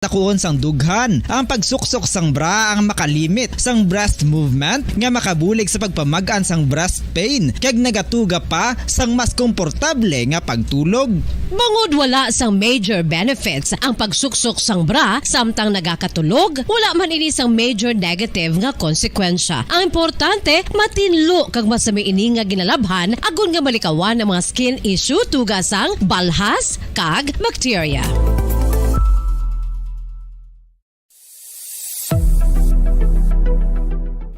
Takuon sang dughan, ang pagsuksok sang bra ang makalimit sang breast movement nga makabulig sa pagpamagaan sang breast pain kag nagatuga pa sang mas komportable nga pagtulog. Bangod wala sang major benefits ang pagsuksok sang bra samtang nagakatulog, wala man ini sang major negative nga konsekwensya. Ang importante, matinlo kag masami ini nga ginalabhan agon nga malikawan ang mga skin issue tuga sang balhas kag bacteria.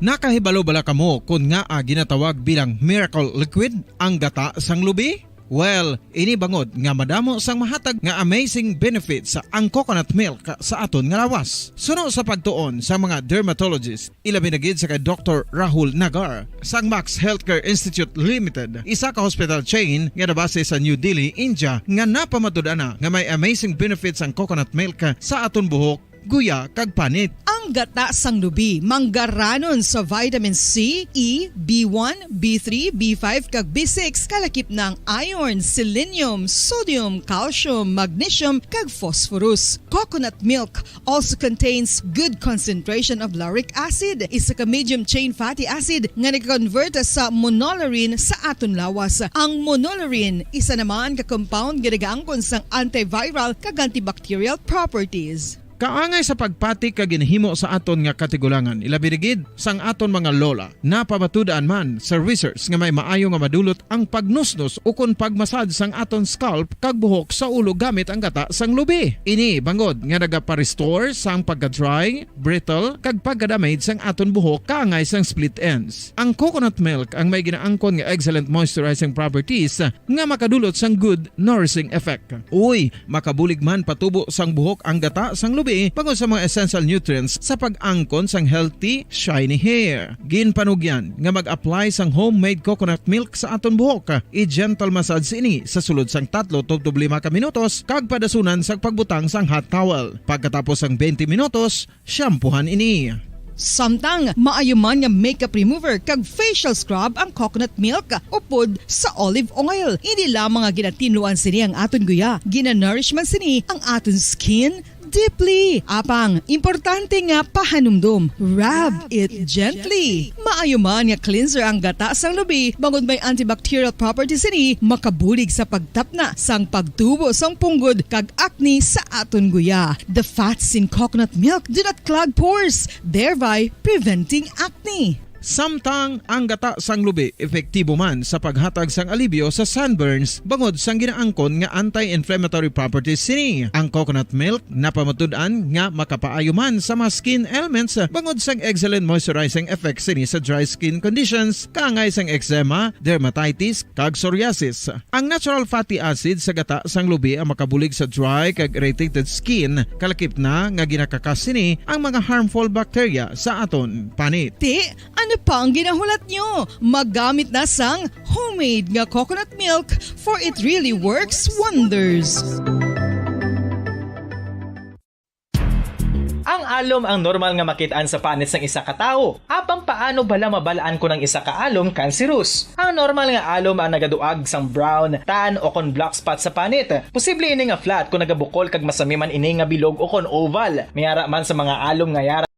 Nakahibalo bala kamo kung nga ginatawag bilang miracle liquid ang gata sang lubi? Well, ini bangod nga madamo sang mahatag nga amazing benefit sa ang coconut milk sa aton nga lawas. Suno sa pagtuon sa mga dermatologist, ilabi na gid sa kay Dr. Rahul Nagar sang Max Healthcare Institute Limited, isa ka hospital chain nga nabase sa New Delhi, India, nga napamatud-ana nga may amazing benefits ang coconut milk sa aton buhok, guya kag panit. Ang gata sang lubi manggaranon sa vitamin C, E, B1, B3, B5 kag B6 kalakip ng iron, selenium, sodium, calcium, magnesium kag phosphorus. Coconut milk also contains good concentration of lauric acid, isa ka medium chain fatty acid nga nag-convert sa monolaurin sa aton lawas. Ang monolaurin isa naman ka compound nga nagaangkon sang antiviral kag antibacterial properties. Kaangay sa pagpati ka ginhimo sa aton nga katigulangan, ilabirigid sang aton mga lola, napamatudan man sa research nga may maayo nga madulot ang pagnusnos o kun pagmasad sang aton scalp kag buhok sa ulo gamit ang gata sang lubi. Ini bangod nga nagapa-restore sang pagka-dry, brittle kag pagka-damage sang aton buhok kaangay sang split ends. Ang coconut milk ang may ginaangkon nga excellent moisturizing properties nga makadulot sang good nourishing effect. Uy, makabulig man patubo sang buhok ang gata sang lubi pagod sa mga essential nutrients sa pag-angkon sang healthy, shiny hair. Ginpanugyan nga mag-apply sang homemade coconut milk sa aton buhok. I-gentle massage ini sa sulod sang 3 to 5 ka minutos kag padasunan sang pagbutang sang hot towel. Pagkatapos sang 20 minutos, shampoohan ini. Samtang maayuman nga makeup remover kag facial scrub ang coconut milk upod sa olive oil. Hindi lamang nga ginatinuan sini ang aton guya, ginanourishman sini ang aton skin deeply. Apang, importante nga pahanumdum. Rub it gently. Maayuman nga cleanser ang gata sang lubi, bangod may antibacterial properties ini, makabulig sa pagtapna sang pagtubo sang punggod kag acne sa aton guya. The fats in coconut milk do not clog pores, thereby preventing acne. Samtang ang gata sang lubi epektibo man sa paghatag sang alibyo sa sunburns bangod sang ginaangkon nga anti-inflammatory properties sini. Ang coconut milk napamatud-an nga makapaayo man sa mga skin ailments bangod sang excellent moisturizing effects sini sa dry skin conditions kaangay sang eczema, dermatitis kag psoriasis. Ang natural fatty acid sa gata sang lubi ang makabulig sa dry kag irritated skin kalakip na nga ginakakas sini ang mga harmful bacteria sa aton panit. Ano pa ang ginahulat nyo? Maggamit na sang homemade nga coconut milk for it really works wonders. Ang alom ang normal nga makitaan sa panit sang isa ka tawo. Apang paano bala mabalaan ko ng isa ka alom cancerous? Ang normal nga alom ang nagaduag sang brown, tan o kon black spot sa panit. Posible ini nga flat kung nagabukol kag masami man ini nga bilog o kon oval. Mayara man sa mga alom nga yara.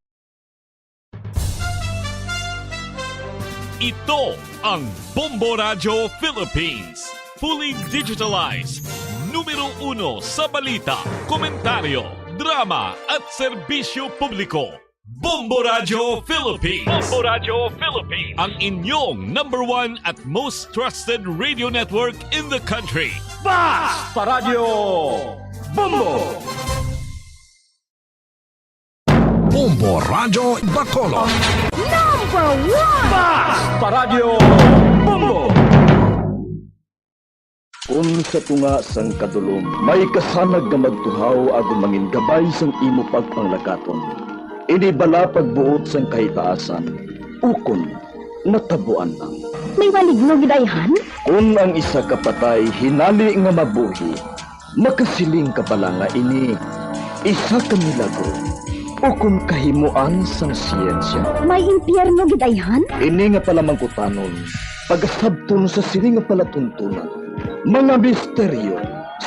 Ito ang Bombo Radio Philippines. Fully digitalized. Numero 1 sa balita, komentaryo, drama at serbisyo publiko. Bombo Radio Philippines. Bombo Radio Philippines. Ang inyong #1 at most trusted radio network in the country. Basta Radio Bombo! Bombo Radio Bacolod. Basta Radio Bombo! Kung sa tunga sang kadulom, may kasanag nga magtuhaw agon mangin gabay sang imo pagpanglakaton. Ini bala pagbuot sang kahitaasan, ukon natabuan lang. May maligno gidayhan? Kung ang isa ka patay hinali nga mabuhi, makasiling ka pala nga ini isa ka milagro. O kung kahimuan sang siyensya. May impyerno gidayhan? Ini nga pala mangkutanon, pagasabton sa sili nga palatuntunan, mga misteryo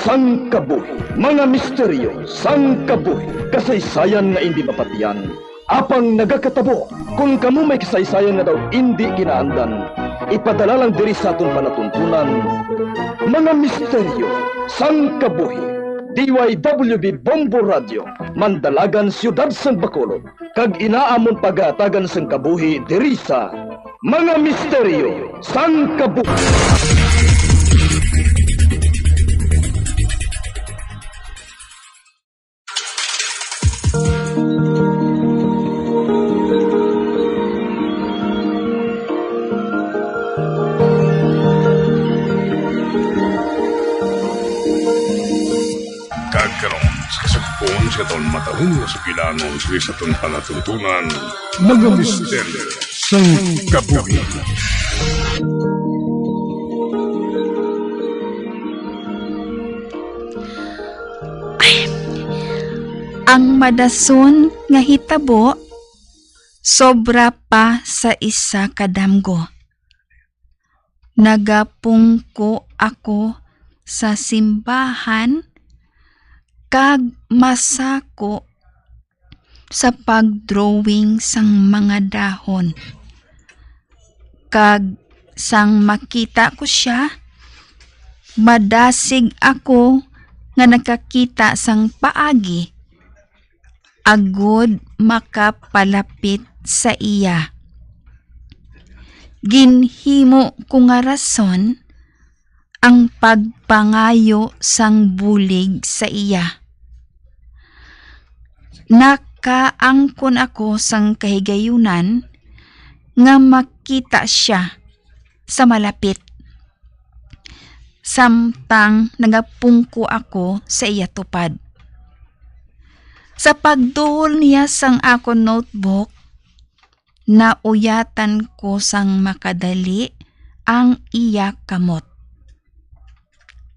sang kabuhi. Mga misteryo sang kabuhi. Kasaysayan nga hindi mapatiyan. Apang nagakatabo, kung kamo may kasaysayan nga daw hindi kinaandan, ipadala lang diri sa aton panatuntunan. Mga misteryo sang kabuhi. DYWB Bombo Radio, Mandalagan, Siyudad San Bacolod. Kag inaamon pagatagan sang kabuhi diri sa Mga Misteryo sang Kabuhi. Kagkaroon sa kasagpon sa taon matahong na sa kilanong sa taon panatuntunan. Mga misteryo sang kabuhi. Ang madason nga hitabo, sobra pa sa isa kadamgo. Nagapungko ako sa simbahan, kag masako sa pagdrawing sang mga dahon. Kag sang makita ko siya, madasig ako nga nakakita sang paagi, agud makapalapit sa iya. Ginhimo ko nga rason ang pagpangayo sang bulig sa iya. Nakaangkon ako sang kahigayunan nga makita siya sa malapit. Samtang nagapungko ako sa iya tupad. Sa pagduol niya sang akon notebook, nauyatan ko sang makadali ang iya kamot.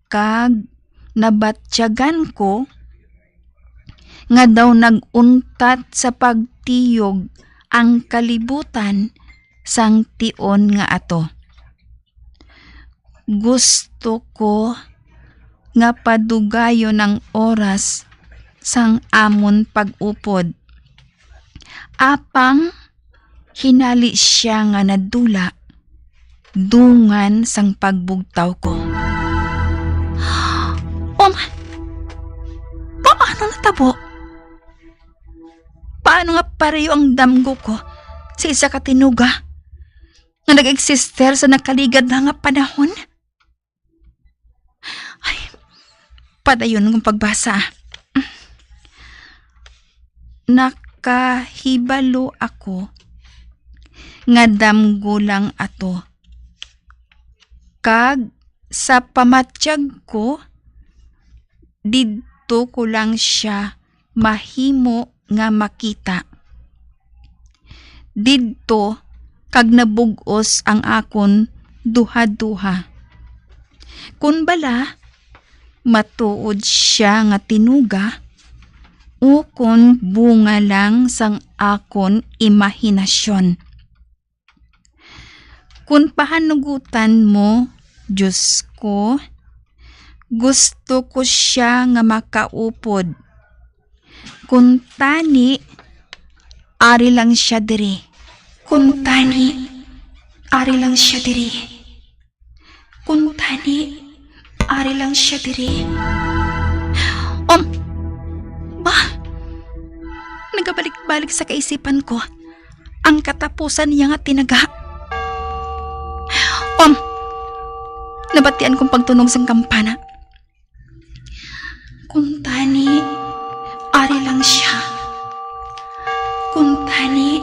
Kag nabatyagan ko nga daw naguntat sa pagtiyog ang kalibutan sang tion nga ato. Gusto ko nga padugayo ng oras sang amon pag-upod. Apang hinali siya nga nadula dungan sang pagbugtaw ko. Paano natabo? Paano nga pareho ang damgo ko sa isa katinuga nga nag-eksister sa nakaligad na nga panahon? Ay, padayon kong pagbasa. Nakahibalo ako nga damgo lang ato. Kag sa pamatsyag ko, didto ko lang siya mahimo nga makita. Didto kag nabugos ang akon duha-duha. Kun bala, matuod siya nga tinuga, o kun bunga lang sang akon imahinasyon. Kun pahanugutan mo, Diyos ko, gusto ko siya nga makaupod. Kun tani, ari lang siya diri. Kun tani, ari lang siya diri. Kun tani, ari lang siya diri. Nagabalik-balik sa kaisipan ko ang katapusan niya nga tinaga. Nabatian kong pagtunog sang kampana. Kung tani, ari lang siya. Kung tani,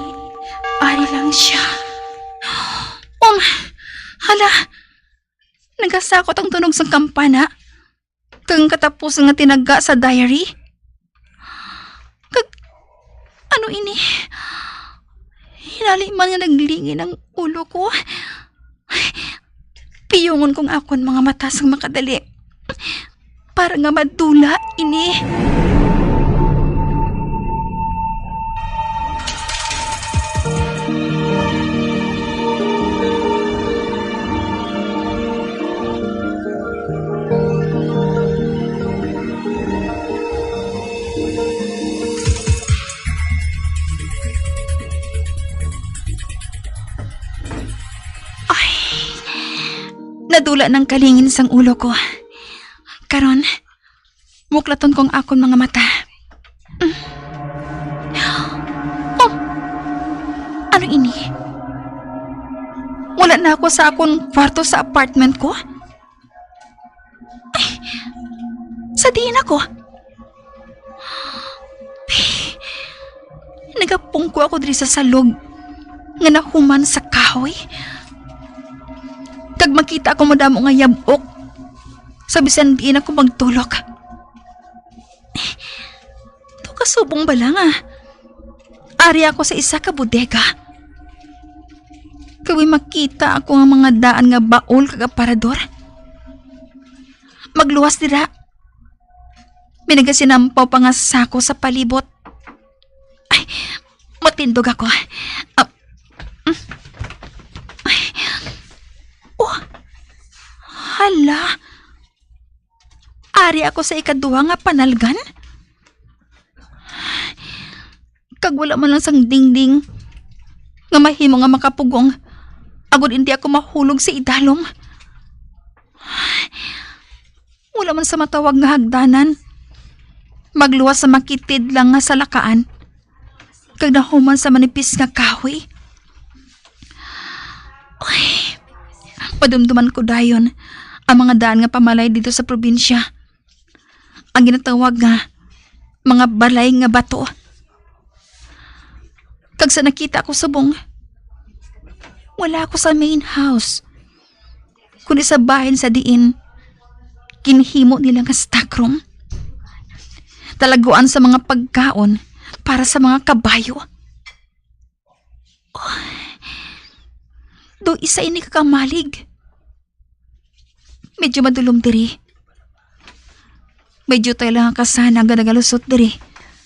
ari lang siya. Hala, nagasakot ang tunog sang kampana. Kang katapusan nga tinaga sa diary. Ano ini? Hinali man nga naglingin ang ulo ko. Piyungon kong akon mga mata sang makadali. Para nga madula ini. Nadula ng kalingin sang ulo ko. Karon, muklaton kong akon mga mata. Oh, ano ini? Wala na ako sa akong kwarto sa apartment ko? Ay, sa diin ako. Nagapungko ako diri sa salog nga nahuman sa kahoy. Kag makita ako madamo nga yabok, sa bisan diin ako magtulog. Ito kasubong bala nga. Ari ako sa isa ka bodega. Kawi makita ako nga mga daan nga baol kag aparador. Magluwas dira. Minagasinampo pa nga sako sa palibot. Ay, matindog ako. Oh, hala. Ari ako sa ikaduha nga panalgan. Kag wala man lang sang dingding nga mahimo nga makapugong. Agud hindi ako mahulog sa idalom. Wala man sa matawag nga hagdanan. Magluwas sa makitid lang nga sa lakaan. Kag nahuman sa manipis nga kahoy. Uy, padumduman ko dayon ang mga daan nga pamalay dito sa probinsya. Ang ginatawag nga mga balay nga bato. Kag sa nakita ko subong, wala ako sa main house. Kundi sa bahin sa diin, kinhimo nila nga stockroom. Talaguan sa mga pagkaon para sa mga kabayo. Oh, do isa ini kakamalig. Medyo madulom diri. Medyo tayo lang kasana nga nagalusot diri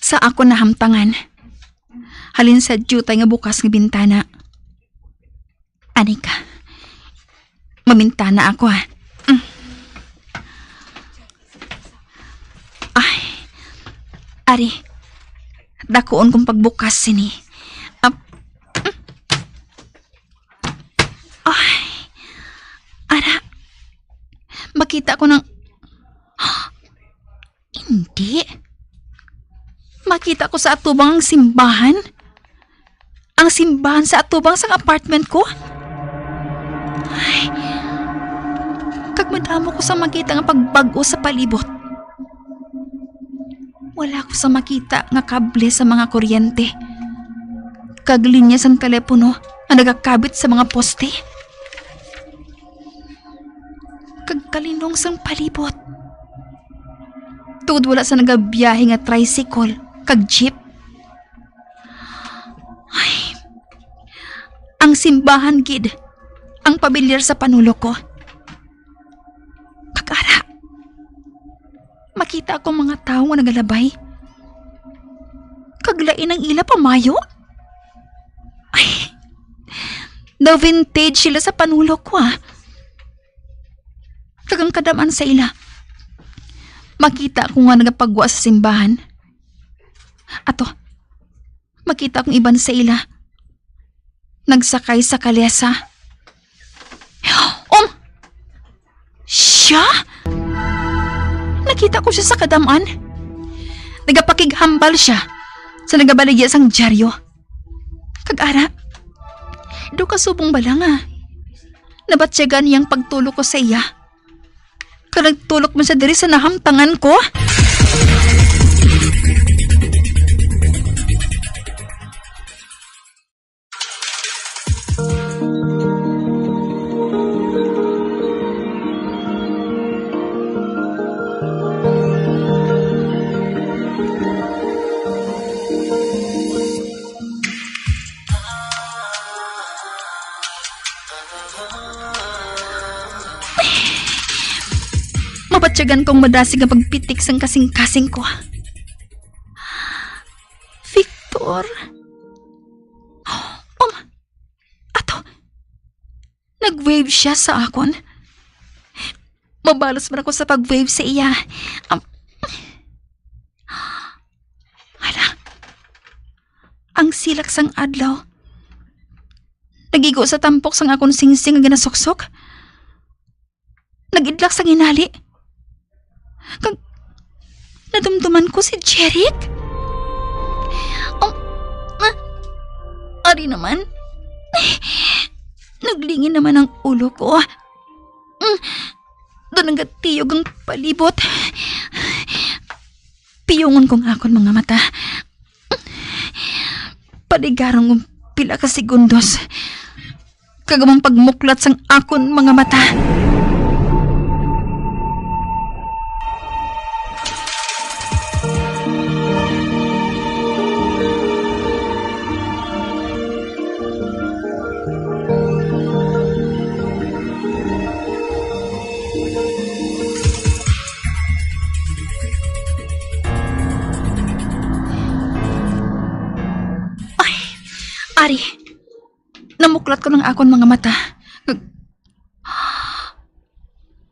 sa ako na hamtangan. Halin sa jutay nga bukas nga bintana. Anika, mamintana ako ha. Ay, ari, dakuon kong pagbukas sini. Ay, ara, makita ko ng... Hindi. Makita ko sa atubang ang simbahan. Ang simbahan sa atubang sa apartment ko. Ay, kag madamo ko sa makita nga pagbago sa palibot. Wala ko sa makita nga kable sa mga kuryente. Kag linya sa telepono ang nagakabit sa mga poste. Kag kalinong sang palibot. Tungod wala sa nagabiyahe nga tricycle kag jeep. Ay, ang simbahan gid ang pamilyar sa panulo ko. Kagara, makita akong mga tao nga nagalabay. Kaglain ang ila pamayo. Ay, the vintage sila sa panulo ko Kagang kadaman sa ila. Makita ko nga nagapagwa sa simbahan. Ato, makita kong iban sa ila. Nagsakay sa kalesa. Siya? Nakita ko siya sa kadaman. Nagapakighambal siya sa nagabaligya sang dyaryo. Kag-ara, do kasubong bala nga. Nabatsyagan niyang pagtulog ko sa iya. Kalagtulog man siya diri sa nahamtangan ko. Mabatsyagan kong madasig ang pagpitik sang kasing-kasing ko. Victor. Ato. Nag-wave siya sa akon. Mabalos man ako sa pag-wave sa iya. Hala. Ang silak sang adlaw. Nagigo sa tampok sang akon singsing nga ginasuksok. nagidlak sa ginali. Kag nadumduman ko si Jeric. Ari naman. Naglingin naman ang ulo ko. Doon ang gatiyog ang palibot. Piyungon kong akon mga mata. Paligarang kong pila ka segundos. Kagamang pagmuklat sang akon mga mata. Ari, namuklat ko ng akon mga mata.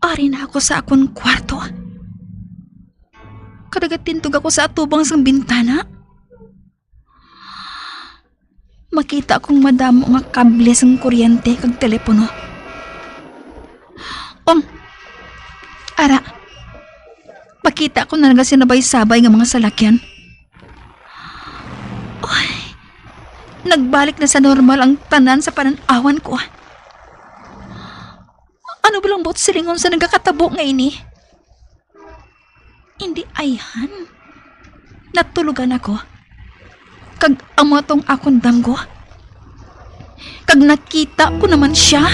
Ari na ako sa akon kwarto. Kadagatintog ako sa atubang sang bintana. Makita akong madamo nga kable sang kuryente kag telepono. Ara, makita ko na nagasinabay-sabay nga mga salakyan. Nagbalik na sa normal ang tanan sa pananawan ko. Ano ba lang bot silingon sa nagkakatabo nga ini? Hindi ayhan. Natulugan ako. Kag amatong akong damgo. Kag nakita ko naman siya.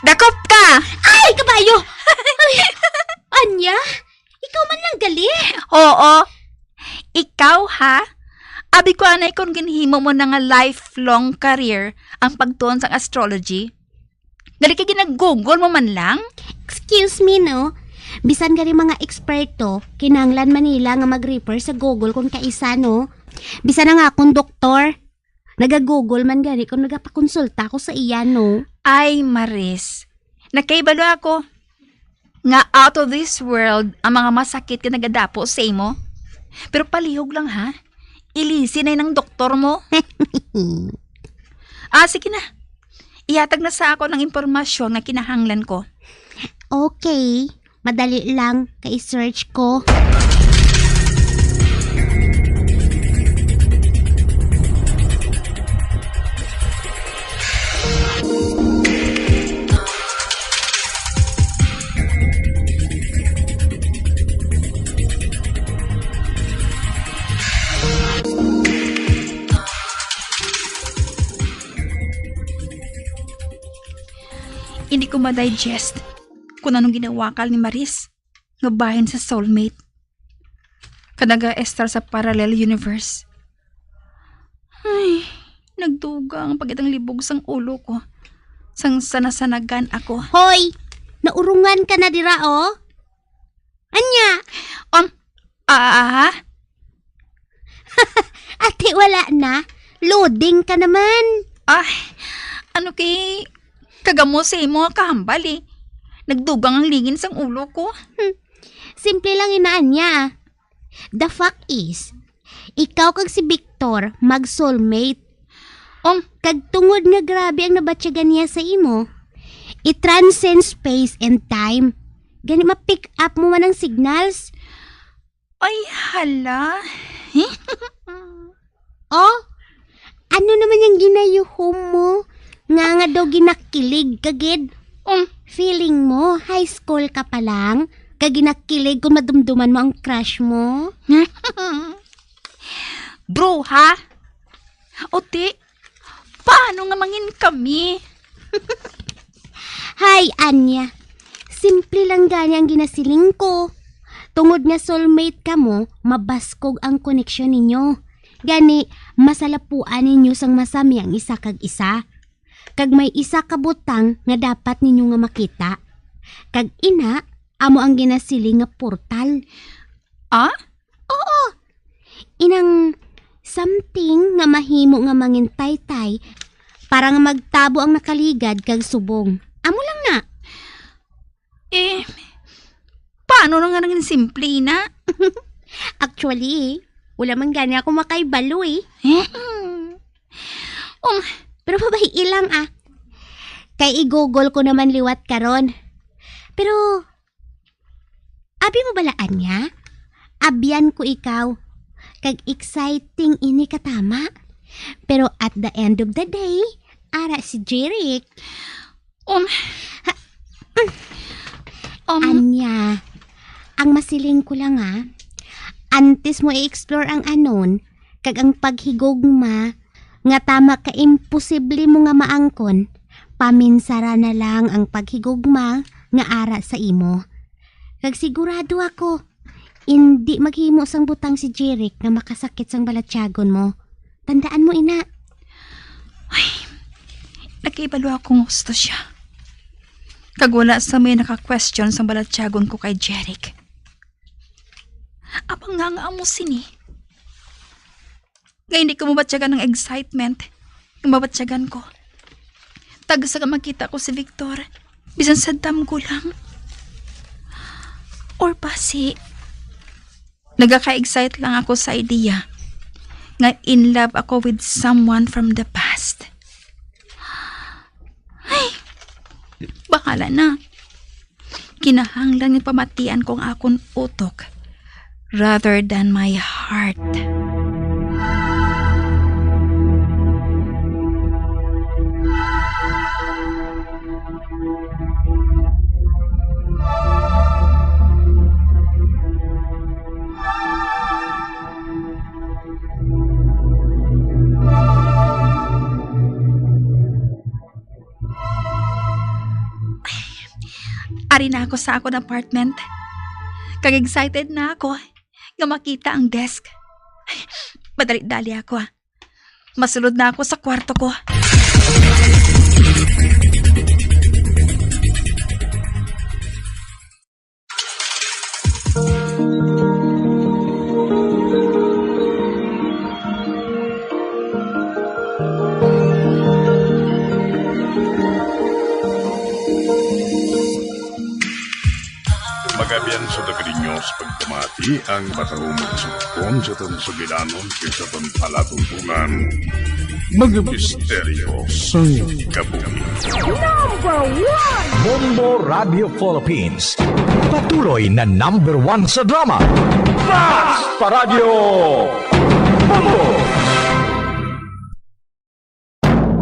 Dakop ka! Ay, kabayo! Anya, ikaw man lang gali. Oo. Ikaw ha? Abi ko anay kung ginhimo mo na nga lifelong career ang pagtuon sa astrology. Dali ka ginag-google mo man lang? Excuse me, no? Bisan gani mga eksperto, kinanglan Manila nga mag-refer sa Google kung kaisa, no? Bisan na nga akong doktor. Naga-google man gani kung nagapakonsulta ko sa iya, no? Ay, Maris. Nakaibalo ako. Nga out of this world ang mga masakit ka nagadapo sa imo. Pero palihog lang ha. Ilisin ay ng doktor mo. Sige na. Ihatag na sa ako ng impormasyon na kinahanglan ko. Okay. Madali lang. Kay-search ko. Hindi ko ma-digest kung anong ginawakal ni Maris nga bahin sa soulmate. Kanaga-estar sa parallel universe. Ay, nagduga ang pagitang libog sang ulo ko. Sang sanasanagan ako. Hoy! Naurungan ka na dira, oh? Anya? Ate, wala na. Loading ka naman. Ano kay kagamo sa imo kahambal eh. Nagdugang ang lingin sang ulo ko. Simple lang inaan niya. The fact is, ikaw kag si Victor mag-soulmate. Kag tungod nga grabe ang nabatyagan niya sa imo, i-transcend space and time. Gani ma-pick up mo man ang signals. Ay, hala. Ano naman yung ginayuhom mo? Nga daw ginakilig kagid. Feeling mo, high school ka pa lang, kaginakilig kung madumduman mo ang crush mo? Bro, ha? Ote, paano nga mangin kami? Hay, Anya. Simple lang gani ang ginasiling ko. Tungod nga soulmate ka mo, mabaskog ang koneksyon ninyo. Gani, masalapuan ninyo sang masami ang isa kag isa. Kag may isa ka butang nga dapat ninyo nga makita. Kag ina, amo ang ginasiling nga portal. Oo. Inang something nga mahimo nga mangin tay-tay para nga magtabo ang nakaligad kag subong. Amo lang na. Paano na nga naging simple na? Actually, wala man gani ako makaibalo eh. Pero mabahi lang Kay i-google ko naman liwat karon. Pero, abi mo balaan niya? Abyan ko ikaw. Kag exciting ini katama. Pero at the end of the day, ara si Jeric. Anya, ang masiling ko lang antes mo i-explore ang anon, kag ang paghigugma, nga tama ka imposible mo nga maangkon, paminsara na lang ang paghigugma nga ara sa imo. Kag sigurado ako, hindi maghimo sang butang si Jeric nga makasakit sang balatsyagon mo. Tandaan mo, ina. Nagkaibalo akong gusto siya. Kag wala sa may naka-question sang balatsyagon ko kay Jeric. Abang nga mo sini. Kaya hindi ko mabatsyagan ng excitement. Yung mabatsyagan ko. Taga sa makita ko si Victor. Bisan sa dam ko lang. Or basi, nagaka-excite lang ako sa idea nga in love ako with someone from the past. Ay, bahala na. Kinahanglan yung pamatian kong akong utok rather than my heart. Ari na ako sa akong apartment. Kag-excited na ako nga makita ang desk. Madali-dali ako Masulod na ako sa kwarto ko. Magabian sa dagrinyo sa pagpamati ang matahumang sukon sa itong sugilanon sa itong palatuntunan. Mga misteryo sa kabuhi. Bombo Radio Philippines. Patuloy na #1 sa drama. Mas Paradio Bombo!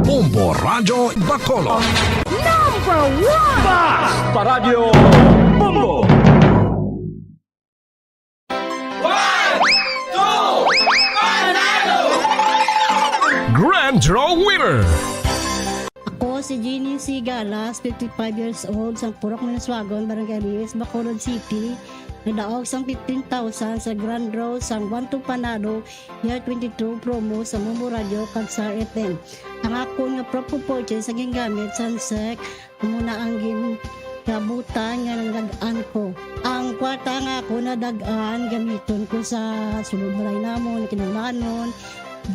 Bombo Radio Bacolod. #1 Mas Paradio Bombo! Grand Draw Winner! Ako si Jeannie Sigalas, 55 years old, sang Purok Manaswagon, Barangay Luis, Bacolod City. Nadaog sang 15,000 sa Grand Draw sang 1-2 Panado, year 22 promo sa Bombo Radio kag sa FM. Ang ako nga propo-purchase sa gingamit sa SEC, muna ang kabutan nga nagdagaan ko. Ang kwarta nga ako nadagaan, gamiton ko sa sulod maray namon, kinamanon,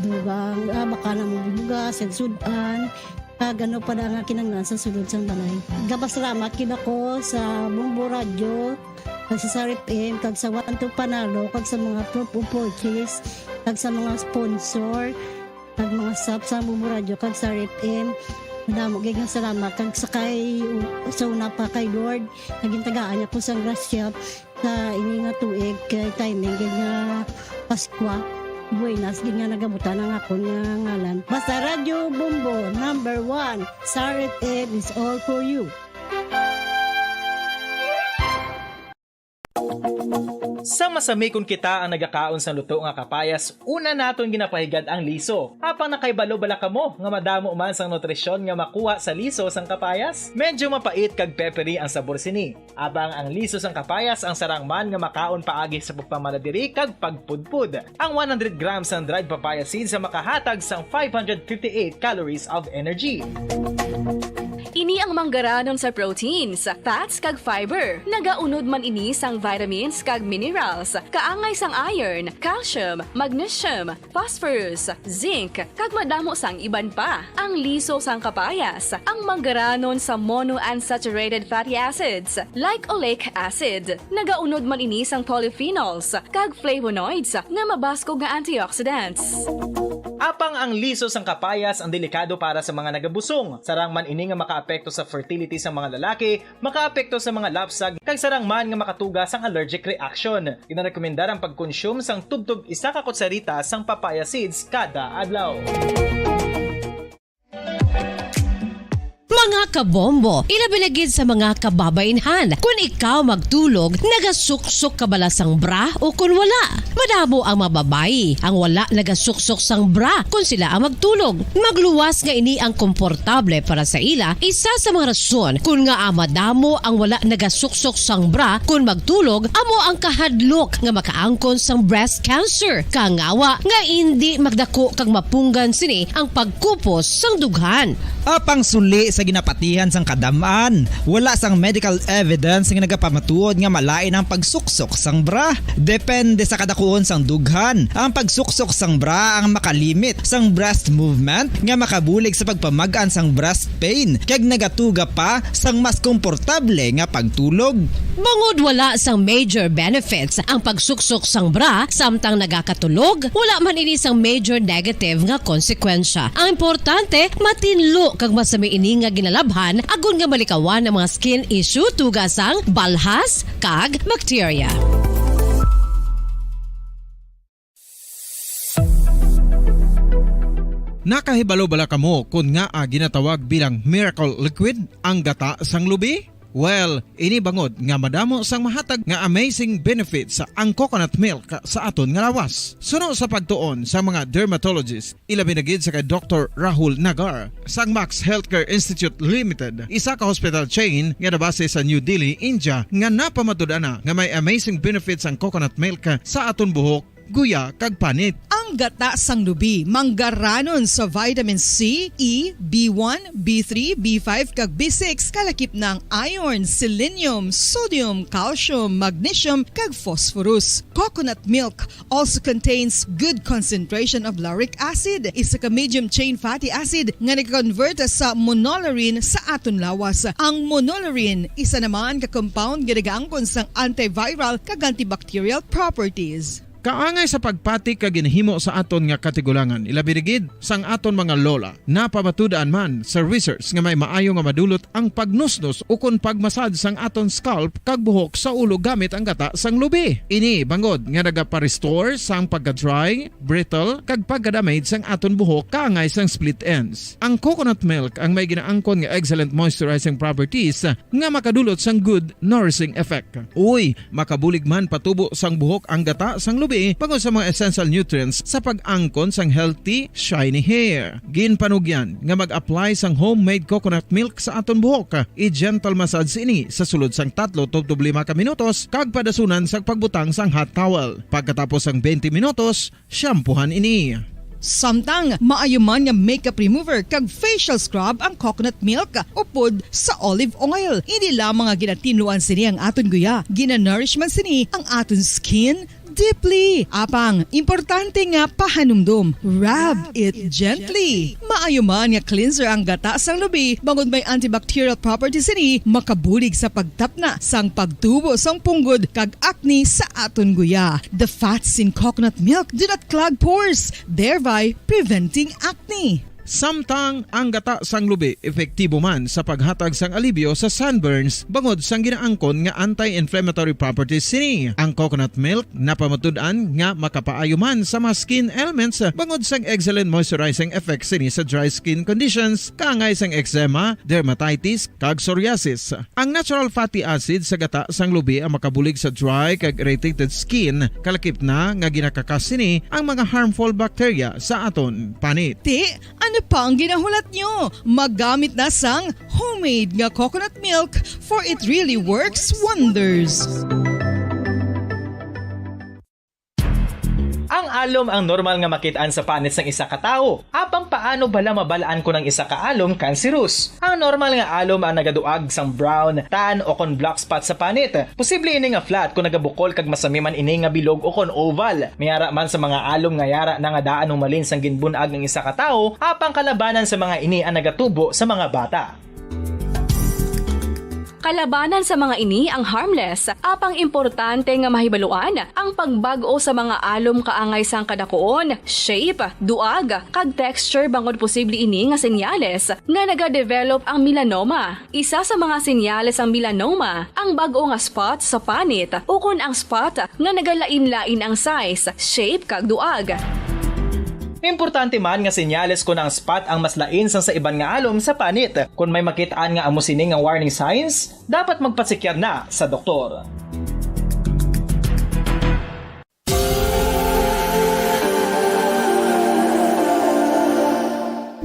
dugang baka na mo bugas, sudan, gano pa na nga kinanglan sa sulod sang balay. Gapasalamat kid ako sa Bombo Radio, kag sa RFM, kag sa 1-2 Panalo, kag sa mga purchase, kag sa mga sponsor, kag mga sub sa Bombo Radio, kag sa RFM. Madamo gayong salamat kag sa kay sa una pa kay Lord, naging tagaan niya po sa grasya sa ini nga tuig kay timing nga Paskwa. Buenas, di nga nagabutan ang ako nga ngalan. Basta Radio Bombo, #1, sa RFM is all for you. Sa masami kung kita ang nagakaon sa luto nga kapayas, una naton ginapahigad ang liso. Apang nakaibalo bala kamo nga madamo man sang nutrisyon nga makuha sa liso sang kapayas. Medyo mapait kag peppery ang sabor sini. Abang ang liso sang kapayas ang sarang man nga makaon paagi sa pagpamaladiri kag pagpudpud. Ang 100 grams ng dried papaya seeds sa makahatag sang 558 calories of energy. Ini ang manggaranon sa proteins, fats kag fiber. Nagaunod man ini sang vitamins kag minerals, kaangay sang iron, calcium, magnesium, phosphorus, zinc, kag madamo sang iban pa. Ang liso sang kapayas, ang manggaranon sa monounsaturated fatty acids like oleic acid. Nagaunod man ini sang polyphenols kag flavonoids nga mabaskog nga antioxidants. Apang ang liso sang kapayas ang delikado para sa mga nagabusong. Sarang man ini nga makaapekto sa fertility sa mga lalaki, makaapekto sa mga lapsag, kag sarang man nga makatuga sang allergic reaction. Ginarekomendar ang pagkonsume sang tubtog 1 ka kutsarita sang papaya seeds kada adlaw. Mga kabombo, ilabilagid sa mga kababainhan. Kung ikaw magtulog, nagasuksok ka bala sang bra o kung wala. Madamo ang mababayi ang wala nagasuksok sang bra kung sila ang magtulog. Magluwas nga ini ang komportable para sa ila. Isa sa mga rason kung nga madamo ang wala nagasuksok sang bra kung magtulog, amo ang kahadlok nga makaangkon sang breast cancer. Kangawa nga hindi magdako kag mapunggan sini ang pagkupos sang dughan. Apang suli sa ginapatihan sang kadamaan, wala sang medical evidence nga nagapamatuod nga malain ang pagsuksok sang bra. Depende sa kadakuon sang dughan. Ang pagsuksok sang bra ang makalimit sang breast movement nga makabulig sa pagpamagaan sang breast pain kag nagatuga pa sang mas komportable nga pagtulog. Bangod wala sang major benefits ang pagsuksok sang bra samtang nagakatulog, wala man ini sang major negative nga konsekwensya. Ang importante, matinlo kag masami ini nga ginalabhan agon nga malikawan ang mga skin issue tugasang balhas kag bacteria. Nakahibalo bala kamo kung nga ginatawag bilang miracle liquid ang gata sang lubi? Well, ini bangod nga madamo sang mahatag nga amazing benefits sa ang coconut milk sa aton nga lawas. Suno sa pagtuon sa mga dermatologist, ilabi na gid sa kay Dr. Rahul Nagar sang Max Healthcare Institute Limited, isa ka hospital chain nga nabase sa New Delhi, India, nga napamatud-ana nga may amazing benefits ang coconut milk sa aton buhok, guya kag panit. Ang gata sang lubi, manggaranon sa vitamin C, E, B1, B3, B5 kag B6, kalakip ng iron, selenium, sodium, calcium, magnesium kag phosphorus. Coconut milk also contains good concentration of lauric acid, isa ka medium chain fatty acid nga nag-convert sa monolaurin sa aton lawas. Ang monolaurin isa naman ka compound nga nagaangkon sang antiviral kag antibacterial properties. Kaangay sa pagpati ka ginhimo sa aton nga katigulangan, ilabirigid sang aton mga lola, napamatudan man sa research nga may maayo nga madulot ang pagnusnos o kon pagmasad sang aton scalp kag buhok sa ulo gamit ang gata sang lubi. Ini bangod nga nagapa-restore sang pagka-dry, brittle kag pagka-damage sang aton buhok kaangay sang split ends. Ang coconut milk ang may ginaangkon nga excellent moisturizing properties nga makadulot sang good nourishing effect. Uy, makabulig man patubo sang buhok ang gata sang lubi pagod sa mga essential nutrients sa pag-angkon sang healthy, shiny hair. Ginpanugyan nga mag-apply sang homemade coconut milk sa aton buhok. I-gentle massage ini sa sulod sang 3 to 5 ka minutos kag padasunan sa pagbutang sang hot towel. Pagkatapos sang 20 minutos, shampoohan ini. Samtang maayuman nga makeup remover kag facial scrub ang coconut milk upod sa olive oil. Hindi lamang nga ginatinluan sini ang aton guya, ginanourishman sini ang aton skin deeply. Apang, importante nga pahanumdum. Rub it gently. Maayuman nga cleanser ang gata sang lubi, bangod may antibacterial properties ini, makabulig sa pagtapna sang pagtubo sang punggod kag acne sa aton guya. The fats in coconut milk do not clog pores, thereby preventing acne. Samtang ang gata sang lubi epektibo man sa paghatag sang alibyo sa sunburns bangod sang ginaangkon nga anti-inflammatory properties sini. Ang coconut milk napamatud-an nga makapaayo man sa mga skin ailments bangod sang excellent moisturizing effect sini sa dry skin conditions kaangay sang eczema, dermatitis kag psoriasis. Ang natural fatty acid sa gata sang lubi ang makabulig sa dry kag irritated skin, kalakip na nga ginakakas sini ang mga harmful bacteria sa aton panit. Ano pa ang ginahulat nyo? Maggamit na sang homemade nga coconut milk for it really works wonders. Ang alom ang normal nga makitaan sa panit ng isa ka tawo. Apang paano bala mabalaan ko ng isa ka alom cancerous? Ang normal nga alom ang nagaduag sang brown, tan o kon black spot sa panit. Posible ini nga flat kung nagabukol kag masami man ini nga bilog o kon oval. Mayara man sa mga alom nga yara na nga daan humalin sang ginbunag ng isa ka tawo, apang kalabanan sa mga ini ang nagatubo sa mga bata. Kalabanan sa mga ini ang harmless, apang importante nga mahibaluan ang pagbago sa mga alom kaangay sang kadakuon, shape, duag, kag texture bangod posible ini nga senyales nga nagadevelop ang melanoma. Isa sa mga senyales ang melanoma, ang bago nga spot sa panit o kun ang spot nga nagalain-lain ang size, shape kag duag. Importante man nga senyales kung ang spot ang mas lain sa iban nga alom sa panit. Kung may makitaan nga amo sini nga warning signs, dapat magpasikyar na sa doktor.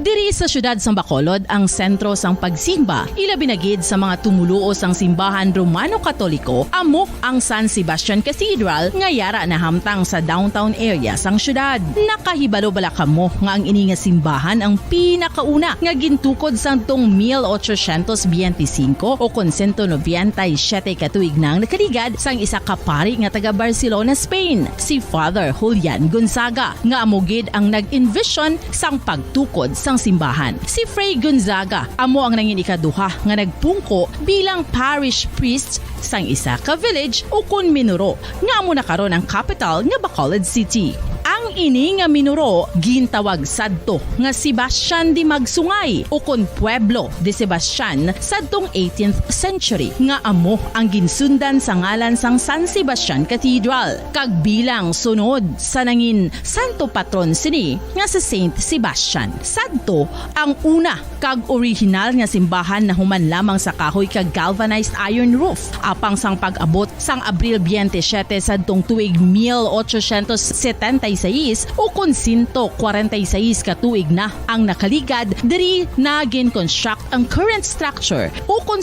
Diri sa syudad sang Bacolod ang sentro sang pagsimba, ilabi na gid sa mga tumuluo sang simbahan Romano-Katoliko, amo ang San Sebastian Cathedral nga yara na hamtang sa downtown area sang syudad. Nakahibalo bala kamo nga ang ini nga simbahan ang pinakauna nga gintukod sang tong 1825 o kon 197 katuig nang nakaligad sang isa ka pari nga taga Barcelona, Spain, si Father Julian Gonzaga, nga amo gid ang nag-envision sang pagtukod sang simbahan. Si Fray Gonzaga amo ang nangin ikaduha nga nagpungko bilang parish priest sang isa ka village o kun Minuro nga amo na karon ang capital nga Bacolod City. Ang ini nga Minuro gintawag sadto nga Sebastian de Magsungay o kun Pueblo de Sebastian sadtong 18th century nga amo ang ginsundan sa ngalan sang San Sebastian Cathedral kag bilang sunod sa nangin santo patron sini nga si Saint Sebastian. Sadto ang una kag original nga simbahan na human lamang sa kahoy kag galvanized iron roof apang sang pag-abot sang Abril 27 sadtong tuig 1876 o kun 146 katuig na ang nakaligad diri na gin-construct ang current structure o kun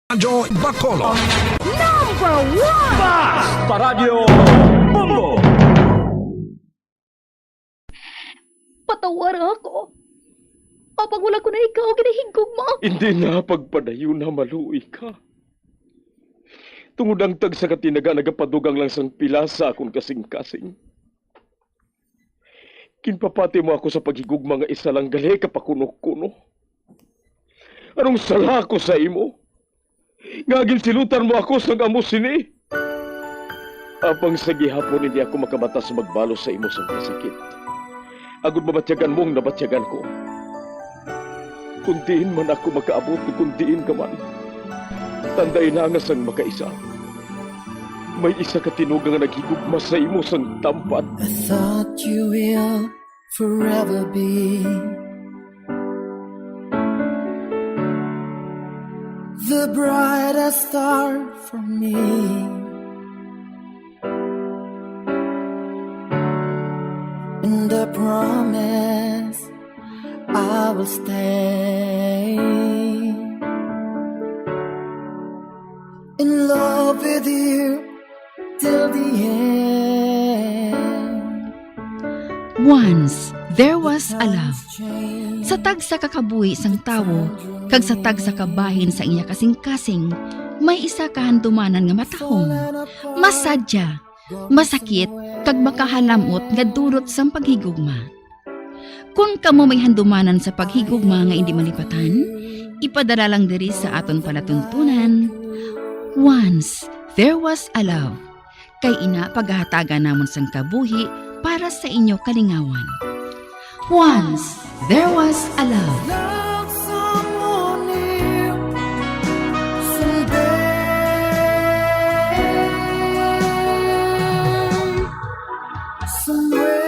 Radyo Bacolod. Number 1! Basta Radio Bongo. Patawar ako. Apag wala ko na ikaw, ginahigog mo. Hindi na pagpadayo na maluoy ka. Tungod ang tag sa katinaga nagapadugang lang sang pila sa akong kasing-kasing. Kinpapati mo ako sa paghigugma nga isa lang gali kapakuno-kuno. Anong sala ko sa imo? Ngagin silutan mo ako sa amo sini. Apang sa gihapon hindi ako makabatas magbalo sa imo sa kasakit. Agud mabatyagan mong nabatyagan ko. Kundiin man ako makaabot, kundiin ka man. Tanday na nga sang makaisa. May isa ka tinugang nga naghigugma sa imo sang tampat. I thought you will forever be the brightest star for me. And I promise I will stay in love with you till the end. Once, there was a love. Sa tag sa kakabuhi sang tawo, kag sa tag sa kabahin sa iya kasing-kasing, may isa kahandumanan nga matahong, masadya, masakit, kag makahalamot nga dulot sang paghigugma. Kung kamo may handumanan sa paghigugma nga hindi malipatan, ipadala lang diri sa aton palatuntunan. Once, there was a love. Kay ina paghahatagan namon sang kabuhi para sa inyo kalingawan. Once, there was a love. Love someone new someday. Somewhere.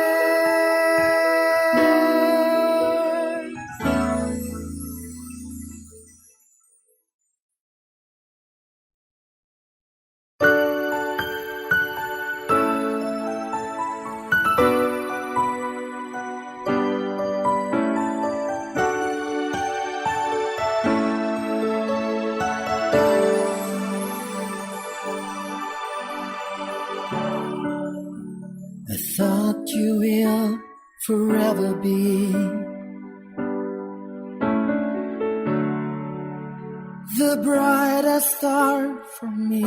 light a star for me.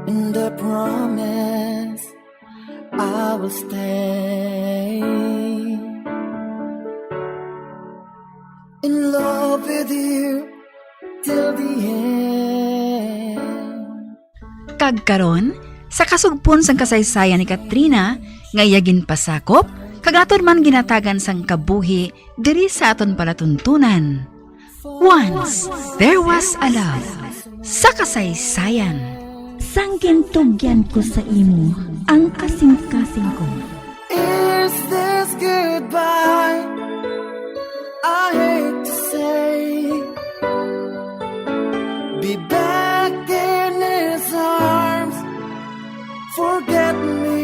In the promise I will stay in love with you till the end. Kagkaron, sa kasugpon sang kasaysayan ni Katrina, ngayagin pasakop, kagaton man ginatagan sang kabuhi diri sa aton palatuntunan. Once, there was a love. Sa kasaysayan. Sanggentugyan ko sa imo ang kasing-kasing ko. Is this goodbye? I hate to say, be back in his arms, forget me.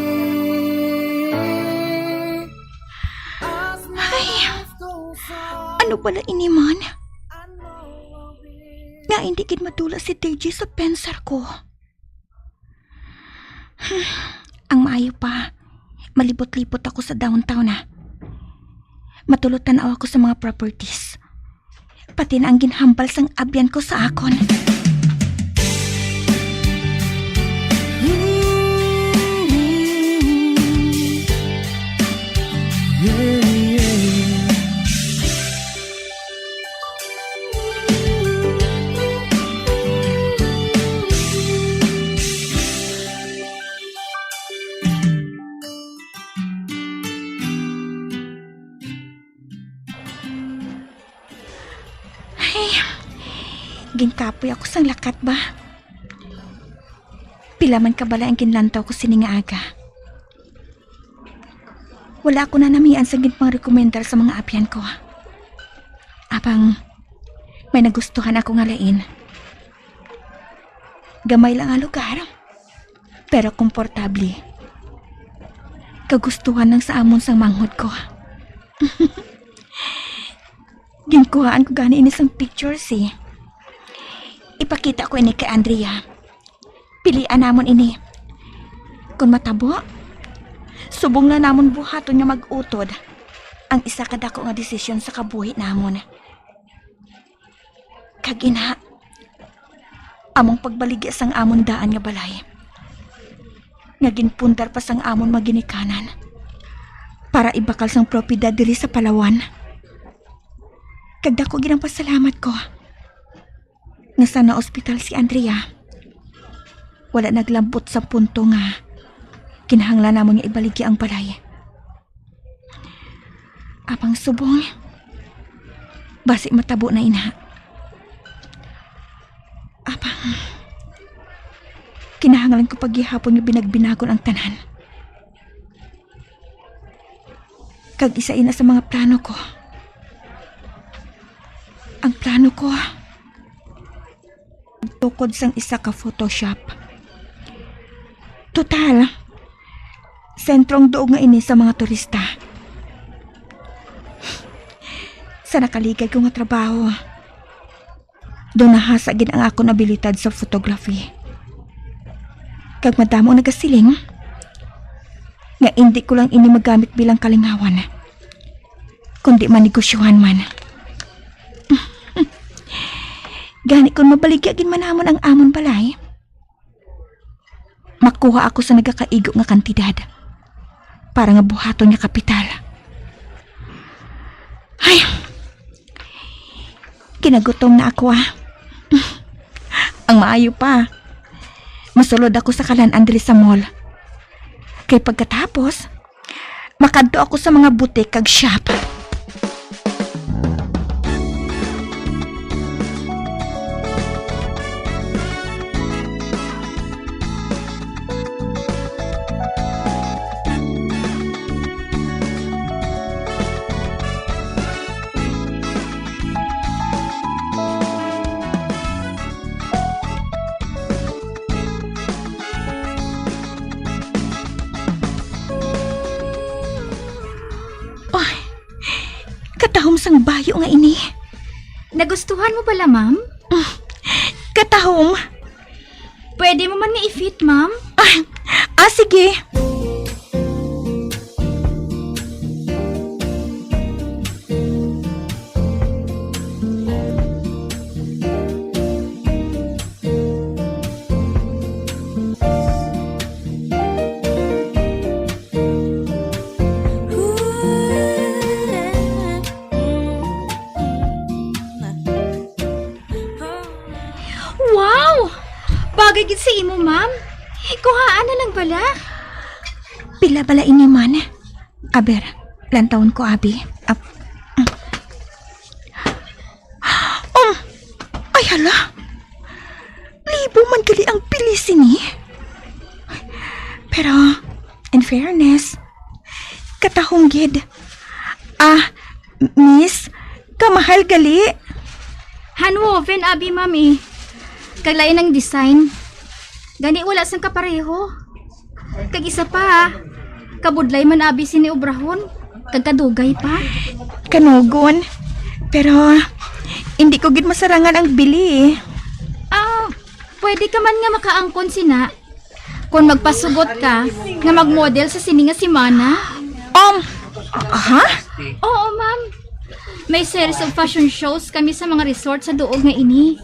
Ay, ano pala iniman? Nga hindi kid madula si TJ sa pensar ko. Ang maayo pa, malibot-libot ako sa downtown na. Matulutan ako sa mga properties. Pati na ang ginhambal sang abyan ko sa akon. Ginkapoy ako sang lakat ba? Pila man kabala ang ginlantaw ko sini nga aga. Wala ako na namian sa ginpang rekomendar sa mga apyan ko. Abang may nagustuhan ako nga lain. Gamay lang ang lugar, pero komportable. Kagustuhan ng sa amon sang manghod ko. Ginkuhaan ko gani inisang pictures eh. Ipakita ko ini kay Andrea. Pilian namon ini. Kung matabo, subong na namon buhaton nga mag-utod ang isa kadako nga desisyon sa kabuhi namon. Kagina, among pagbaligya sang amon daan nga balay. Nga ginpundar pa sang amon maginikanan para ibakal sang propiedad diri sa Palawan. Kagdako ginang pasalamat ko. Nasa na ospital si Andrea. Wala naglambot sa punto nga kinahanglan namon nga ibaligya ang balay. Apang subong, basi matabo na ina. Apang kinahanglan ko paghihapon nga binagbinagon ang tanan. Kag isa ina sa mga plano ko. Ang plano ko tukod sang isa ka Photoshop. Total, sentrong doog nga ini sa mga turista. Sa nakaligay ko nga trabaho, doon nahasagin ang akong abilidad sa photography. Kag madamo nagasiling, nga hindi ko lang ini magamit bilang kalingawan, kundi manegosyohan man. Gani kung mabaligyagin man namon ang amon balay, makuha ako sa nagakaigo nga kantidad para nga buhaton nga kapital. Ay, kinagutom na ako Ang maayo pa, masulod ako sa kalan-an diri sa mall. Kay pagkatapos, makadto ako sa mga butik kag shop. Katahom sang bayo nga ini. Nagustuhan mo pala, ma'am? Katahom. Pwede mo man nga i-fit, ma'am? Sige. Bagay gid sa imo, ma'am. Kuhaan na lang bala. Pila bala ini man? Aber, lantaon ko, abi. Ay hala. Libo man gali ang bilis ni. Pero, in fairness, katahong gid. Miss, kamahal gali. Handwoven, abi, mami. Kaglain ang design. Gani wala sang kapareho. Kag isa pa, kabudlay man abi sini obrahon. Kag kadugay pa. Kanugon. Pero, hindi ko gid masarangan ang bili. Pwede ka man nga makaangkon sina. Kung magpasugot ka, nga magmodel sa sini nga simana. Ha? Oo, ma'am. May series of fashion shows kami sa mga resort sa duog nga ini.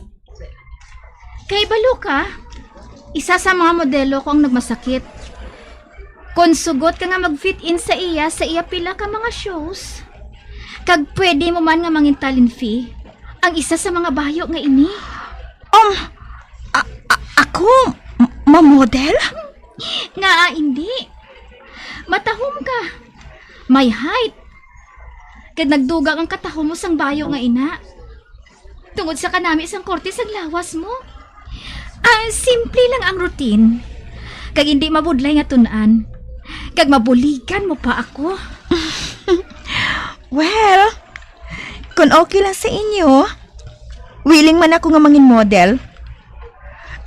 Kay balo ka, isa sa mga modelo ko ang nagmasakit. Kung sugot ka nga mag-fit in sa iya pila ka mga shows. Kag pwede mo man nga mangintalin fee ang isa sa mga bayo nga ini. Ako? Mamodel? Nga, hindi. Matahom ka. May height. Kag nagdugang ang katahom mo sang bayo nga ina. Tungod sa kanami isang korte sang lawas mo. Simple lang ang routine. Kag hindi mabudlay nga tunan. Kag mabuligan mo pa ako. Well, kung okay lang sa inyo, willing man ako nga mangin model.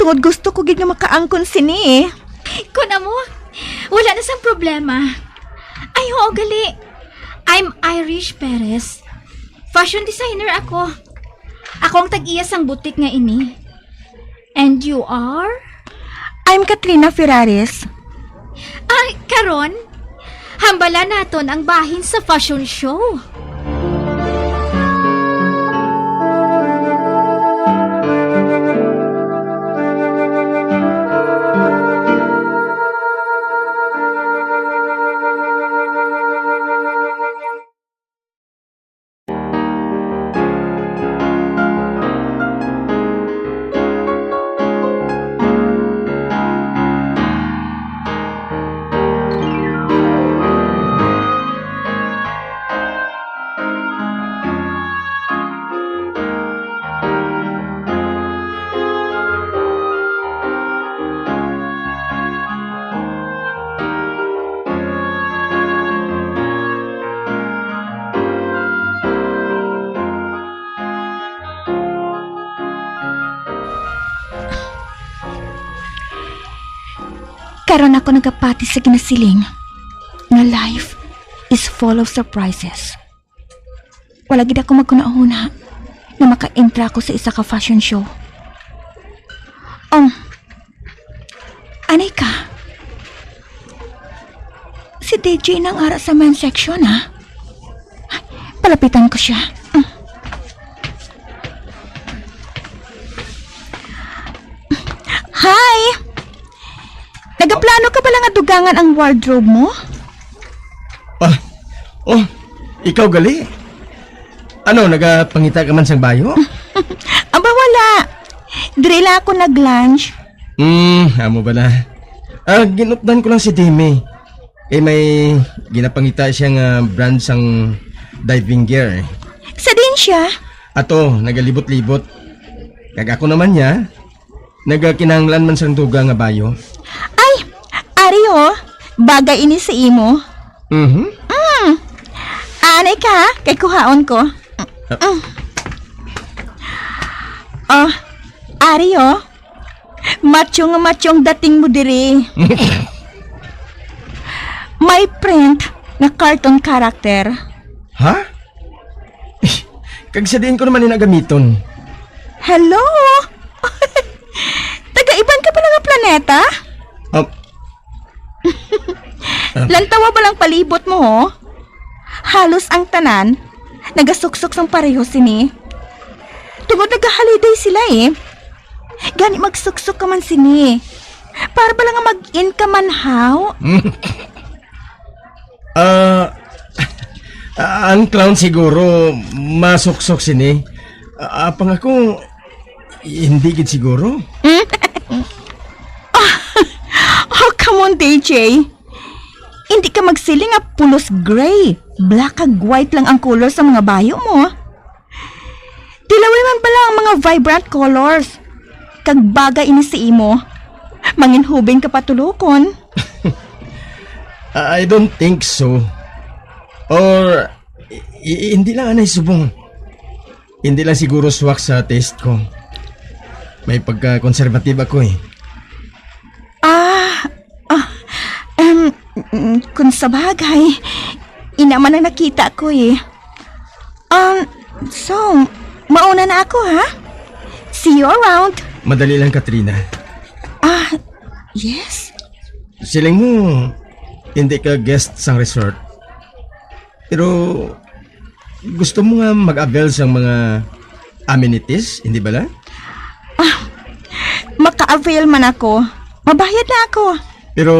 Tungod gusto ko gid nga makaangkon sini. Kung amo, wala na sang problema. Ay, oo, gali. I'm Irish Perez. Fashion designer ako. Ako ang tag-iya sang butik nga ini. And you are? I'm Katrina Ferraris. Karon, hambala naton ang bahin sa fashion show. Karon ako nagapati sa ginasiling nga life is full of surprises. Wala gid ako magkunahuna na maka-entra ako sa isa ka fashion show. Anay ka? Si DJ nang ara sa men's section, ha? Palapitan ko siya. Hi! Nagaplano ka pala nga dugangan ang wardrobe mo? Ikaw gali? Ano, nagapangita ka man sang bayo? Aba, wala. Dire lang ako nag-lunch. Amo ba na? Ginupdan ko lang si Demi. May ginapangita siyang brand sang diving gear. Sa din siya? Ato, nagalibot-libot. Kag ako naman niya, nagakinahanglan man sang duga nga bayo. Ario, bagay ini sa imo. Anay ka, kay kuhaon ko. Ario, machong dating mo diri. May print na cartoon character. Ha? Kag sa diin ko naman inagamiton. Hello? Taga-iban ka pala nga planeta? Lantawa ba lang palibot mo, ho? Halos ang tanan, nagasuksok sang pareho sini. Tungod nag-holiday sila Gani magsuksok ka man sini. Para ba lang nga mag-in ka man, how? Ang clown siguro masuksok sini. Apang ako, hindi gid siguro. Come on, DJ. Hindi ka magsiling nga pulos gray. Black kag white lang ang color sa mga bayo mo. Tilawin man pala ang mga vibrant colors. Kag bagay ini si imo. Manginhubing ka patulokon. I don't think so. Or, hindi lang anay subong. Hindi lang siguro swak sa taste ko. May pagka-conservative ako eh. Kung sa bagay, inaman ang nakita ko eh. So, mauna na ako ha? See you around. Madali lang, Katrina. Yes? Siling mo, hindi ka guest sa resort. Pero, gusto mo nga mag-avail sa mga amenities, hindi ba lang? Maka-avail man ako. Mabayad na ako. Pero,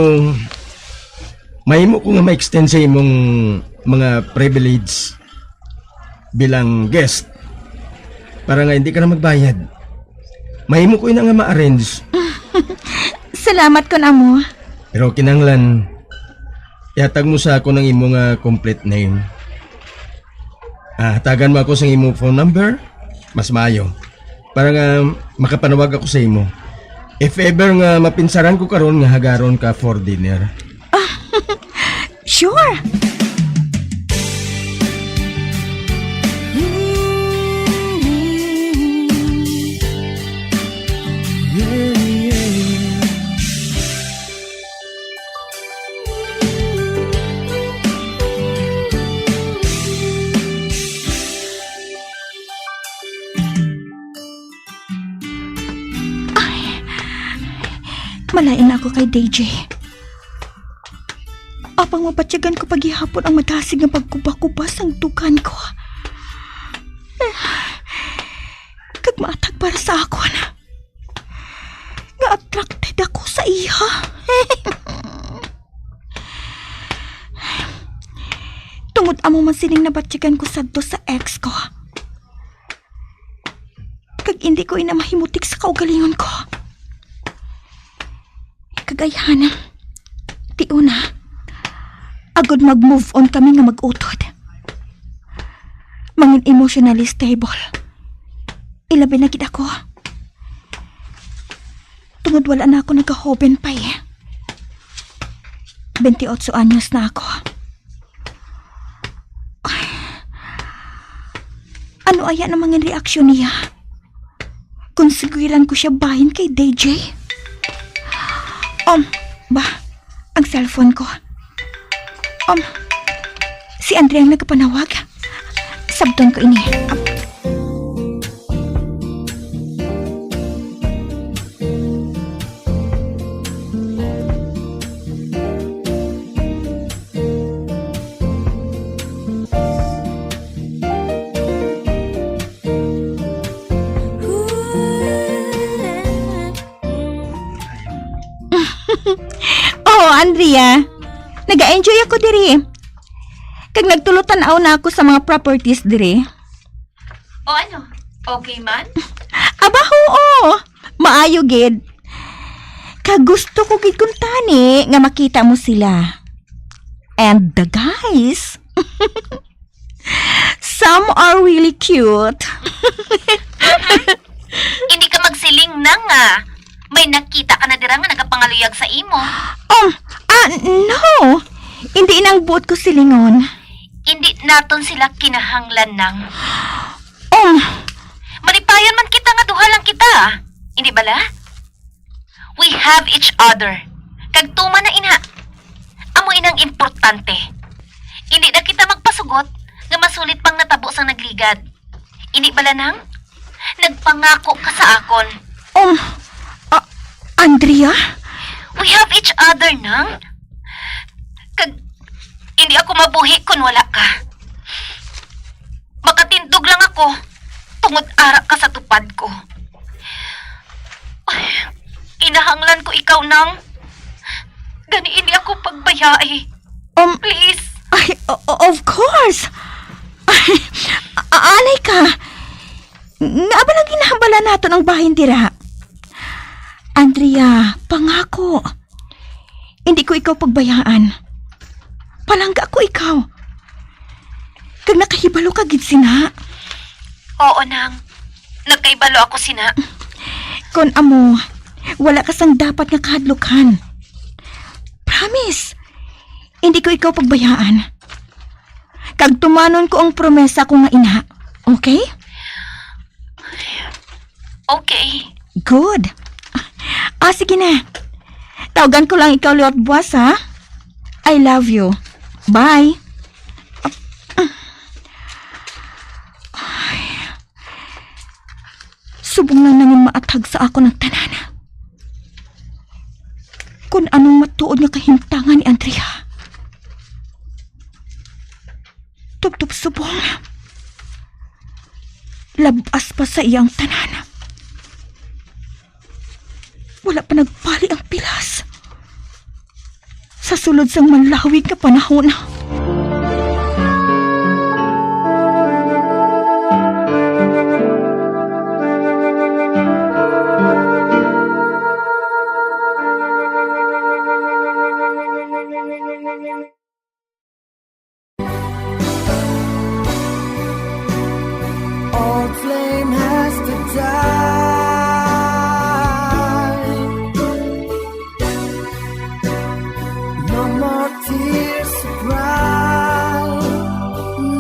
mahimo ko nga ma-extend sa imong mga privilege bilang guest para nga hindi ka na magbayad. Mahimo ko ina nga ma-arrange. Salamat ko na mo. Pero kinanglan, ihatag mo sa ako ng imong complete name. Hatagan mo ako sa imong phone number, mas maayo. Para nga makapanawag ako sa imo. If ever nga mapinsaran ko karon nga hagaron ka for dinner. Sure. Malain ako kay DJ. Apang mapatyagan ko paghihapon ang matasig ng pagkubakubas ang dugan ko. Kag maatag para sa ako na. Nga-attracted ako sa iya. Tungod amo man sining nabatyagan ko sadto sa ex ko. Kag hindi ko inamahimutik sa kaugalingon ko. Kagayahan, ti una, agad mag-move on kami nga mag-utod. Mangin emotionally stable. Ilabi na gid ako. Tungod wala na ako nagka-hoben pa eh. 28 anyos na ako. Ay, ano aya na mangin reaksyon niya? Konsigiran ko siya bahin kay DJ? Ang cellphone ko. Si Andrea ang nagpanawag. Sabton ko ini. Andrea, naga-enjoy ako diri. Kag nagtulutan-aw na ako sa mga properties diri. O ano? Okay man? Aba, oo. Maayo gid. Kag gusto ko gid kun tani nga makita mo sila. And the guys. Some are really cute. Hindi ka magsiling na nga. May nakita ka na dira nga nagapangaluyag sa imo. No. Hindi inang buot ko silingon. Hindi naton sila kinahanglan nang. Malipayon man kita nga duha lang kita. Hindi bala? We have each other. Kag tuma na ina. Amo inang importante. Hindi na kita magpasugot nga masulit pang natabo sang nagligad. Hindi bala nang? Nagpangako ka sa akon. Andrea? We have each other, nang. Kag, hindi ako mabuhi kung wala ka. Makatindog lang ako, tungod ara ka sa tupad ko. Ay, inahanglan ko ikaw, nang. Gani hindi ako pagbayai. Please. Of course. Alay ka. Nga ba lang ginahambala nato ng bahin tira? Andrea, pangako. Hindi ko ikaw pagbayaan. Palangga ko ikaw. Kag nakahibalo ka gid sina. Oo, nang. Nagkaibalo ako sina. Kon amo, wala ka sang dapat nga kahadlukan. Promise. Hindi ko ikaw pagbayaan. Kag tumanon ko ang promesa ko nga ina. Okay? Okay. Good. Sige na. Tawagan ko lang ikaw liwat buwas, ha? I love you. Bye. Subong lang nangin maatag sa ako ng tanana. Kung anong matuod nga kahimtangan ni Andrea. Tubtub subong. Labas pa sa iyang tanana. Wala pa nagpali ang pilas. Sa sulod sang manlawig ka panahon. Old flame has to die. No more tears to cry.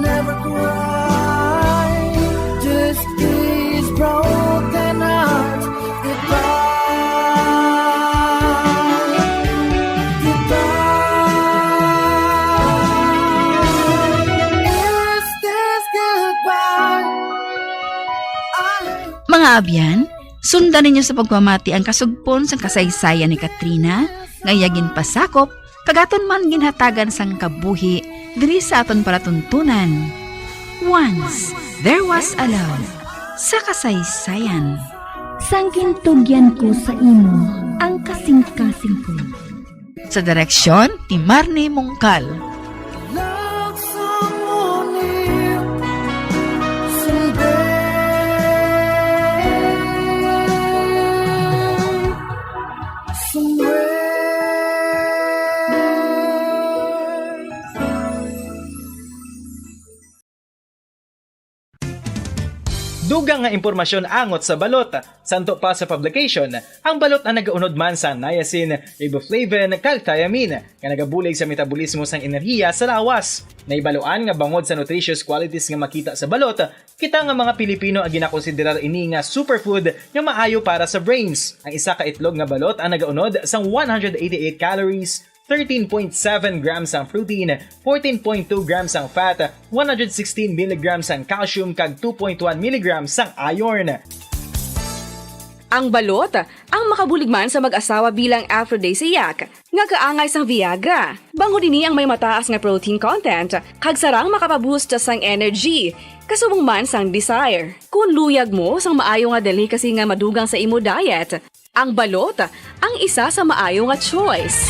Never cry. Just these broken hearts goodbye. Goodbye. Is this goodbye? Mga abyan, sundan ninyo sa pagmamati ang kasugpon sa kasaysayan ni Katrina, ngayagin pasakop, kagaton man ginhatagan sang kabuhi, diri sa aton palatuntunan. Once, there was a love sa kasaysayan. Sanggintugyan ko sa imo ang kasing-kasing ko. Sa direksyon ni Marnie Mongkal. Love someone new someday. Somewhere. Dugang nga impormasyon angot sa balot. Santo pa sa publication, ang balot ang nagaunod man sa niacin, riboflavin, kag thiamine, nga nagabulig sa metabolismo sang enerhiya sa lawas. Naibaluan nga bangod sa nutritious qualities nga makita sa balot, kita nga mga Pilipino ang ginakonsiderar ini nga superfood nga maayo para sa brains. Ang isa ka itlog nga balot ang nagaunod sang 188 calories, 13.7 grams ang protein, 14.2 grams ang fat, 116 mg ang calcium kag 2.1 mg ang iron. Ang balot, ang makabuligman sa mag-asawa bilang aphrodisiac, nga kaangay sang Viagra. Bangod ini ang may mataas nga protein content, kag sarang makapaboost sang energy, kasubong man sang desire. Kung luyag mo sang maayo nga delicacy nga madugang sa imo diet, ang balot, ang isa sa maayo nga choice.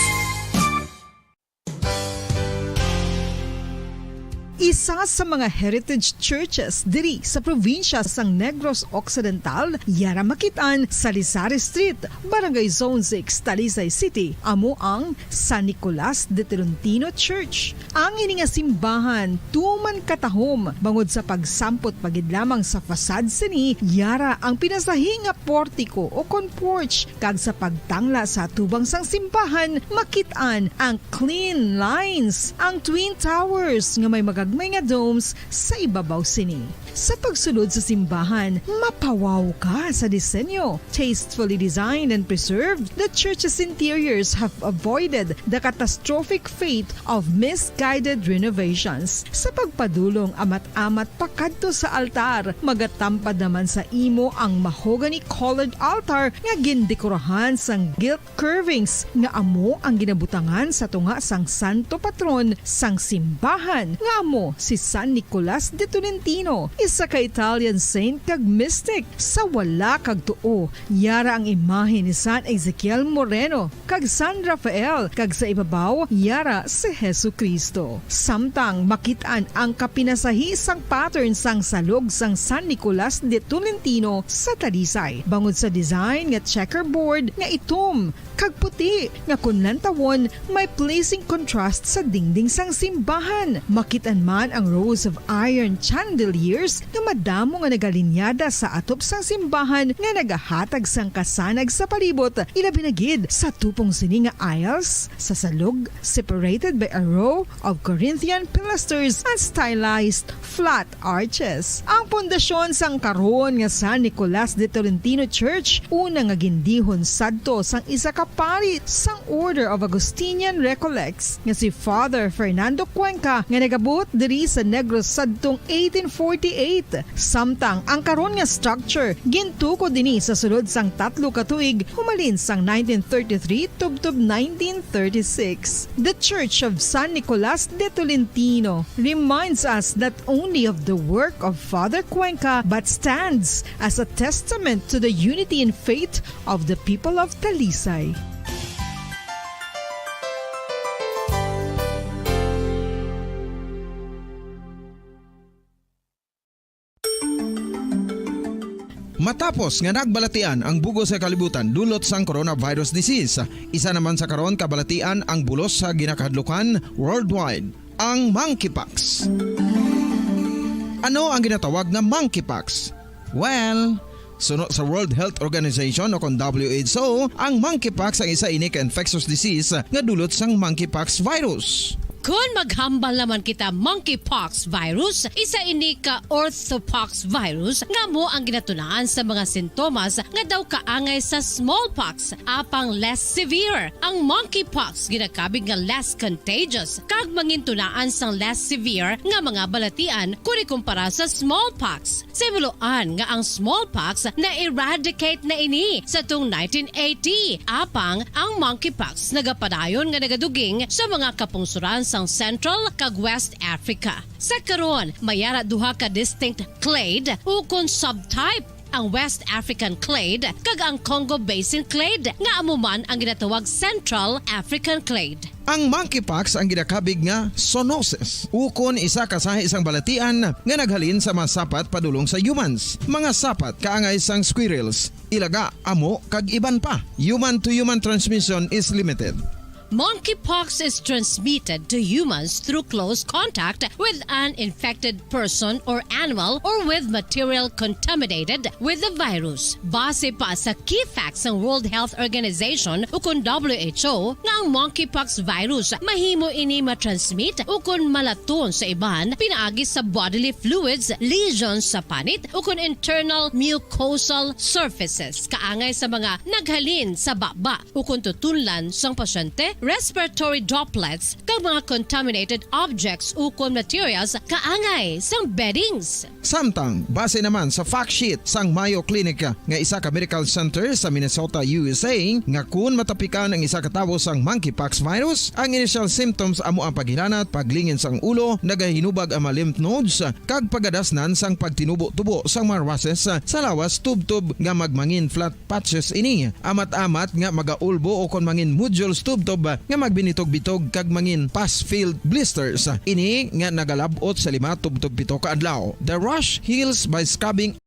Isa sa mga heritage churches diri sa probinsya sang Negros Occidental, yara makitaan sa Lizares Street, Barangay Zone 6, Talisay City, amo ang San Nicolas de Tolentino Church. Ang ini nga simbahan tuman katahom bangod sa pagsampot pagid lamang sa fasad sini, yara ang pinasahi nga portiko o kon porch, kag sa pagtangla sa tubang sang simbahan makitaan ang clean lines, ang twin towers nga may magagmay nga domes sa ibabaw sini. Sa pagsulod sa simbahan, mapawaw ka sa disenyo. Tastefully designed and preserved, the church's interiors have avoided the catastrophic fate of misguided renovations. Sa pagpadulong amat-amat pakadto sa altar, magatampad naman sa imo ang mahogany colored altar nga gindekorahan sang gilt curvings nga amo ang ginabutangan sa tunga sang santo patron sang simbahan nga amo si San Nicolas de Tolentino, isa ka Italian saint kag mystic. Sa wala kag tuo, yara ang imahe ni San Ezekiel Moreno kag San Rafael, kag sa ibabaw yara si Hesu Kristo. Samtang makitaan ang kapinasahi sang pattern sang salog sang San Nicolas de Tolentino sa Talisay, bangod sa design nga checkerboard nga itom kag puti nga kunlan tawon may pleasing contrast sa dingding sang simbahan. Makitan man ang rows of iron chandeliers nga madamo nga nagalinyada sa atop sang simbahan nga nagahatag sang kasanag sa palibot, ilabi na gid sa tupong sini nga aisles sa salug separated by a row of Corinthian pilasters and stylized flat arches. Ang pundasyon sang karon nga San Nicolas de Tolentino Church una nga gindihon sadto sang isa ka pari sang Order of Augustinian Recollects nga si Father Fernando Cuenca nga nagabot diri sa Negros sadtong 1848. Samtang ang karon nga structure gintuko dinhi sa sulod sang 3 ka tuig humalin sang 1933 tubtob 1936. The Church of San Nicolas de Tolentino reminds us not only of the work of Father Cuenca but stands as a testament to the unity and faith of the people of Talisay. Matapos nga nagbalatian ang bugos sa kalibutan dulot sang coronavirus disease, isa naman sa karon kabalatian ang bulos sa ginakahadlukan worldwide, ang monkeypox. Ano ang ginatawag na monkeypox? Well, suno sa World Health Organization o kung WHO, ang monkeypox ang isa ini ka infectious disease nga dulot sang monkeypox virus. Kung maghambal naman kita monkeypox virus, isa ini ka orthopox virus nga mo ang ginatunaan sa mga sintomas nga daw kaangay sa smallpox, apang less severe. Ang monkeypox ginakabig nga less contagious kag mangintunaan sang less severe nga mga balatian kung ikumpara sa smallpox. Simuloan nga ang smallpox na eradicate na ini sa tung 1980, apang ang monkeypox nagapadayon nga nagaduging sa mga kapungsuran sang Central kag West Africa. Sa karon, mayara duha ka distinct clade ukon subtype, ang West African clade kag ang Congo Basin clade nga amuman ang ginatawag Central African clade. Ang monkeypox ang ginakabig nga zoonosis. Ukon isa ka sa isang balatian nga naghalin sa mga sapat padulong sa humans. Mga sapat kaangay sang squirrels, ilaga, amo kag iban pa. Human to human transmission is limited. Monkeypox is transmitted to humans through close contact with an infected person or animal or with material contaminated with the virus. Base pa sa key facts ng World Health Organization ukon WHO nga ang monkeypox virus mahimo ini matransmit ukon malaton sa iban pinaagi sa bodily fluids, lesions sa panit ukon internal mucosal surfaces kaangay sa mga naghalin sa baba ukon tutunlan sang pasyente, respiratory droplets kag mga contaminated objects ukon materials kaangay sang beddings. Samtang, base naman sa fact sheet sang Mayo Clinic nga isa ka medical center sa Minnesota, USA, nga kun matapikan ang isa ka tawo sang monkeypox virus, ang initial symptoms amo ang paghilanat, paglingin sang ulo, nagahinubag ang mga lymph nodes, kag pagadasnan sang pagtinubo-tubo sang mga rashes sa lawas tubtob nga magmangin flat patches ini. Amat-amat nga magaulbo o kon mangin nodules tubtob nga magbinitog-bitog kag mangin pus-filled blisters. Ini nga nagalabot sa 5 tubtob 7 ka adlaw. The rash heals by scabbing.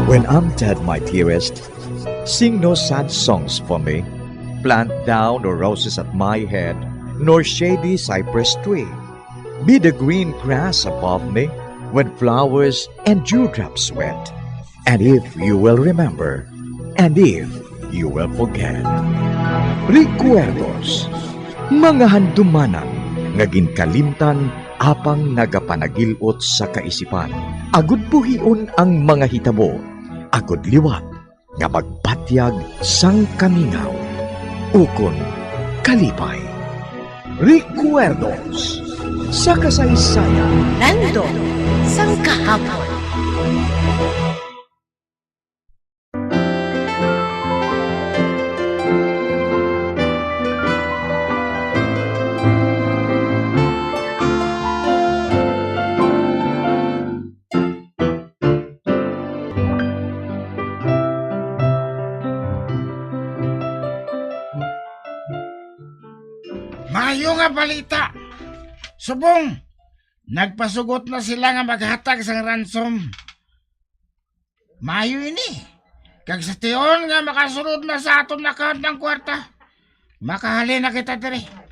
When I'm dead, my dearest, sing no sad songs for me. Plant down no roses at my head, nor shady cypress tree. Be the green grass above me when flowers and dewdrops wet. And if you will remember, and if you will forget. Recuerdos, mga handumanan, nga ginkalimtan apang nagapanagilot sa kaisipan. Agud buhion ang mga hitabo, agud liwat, nga magpatyag sang kamingaw. Ukon kalipay. Recuerdos, sa kasaysayan. Nando, sang kahapon. Mayo nga balita. Subong, nagpasugot na sila nga maghatag sang ransom. Mayo ini. Kag sa tiyon nga makasunod na sa aton lakad ng kwarta. Makahali na kita diri.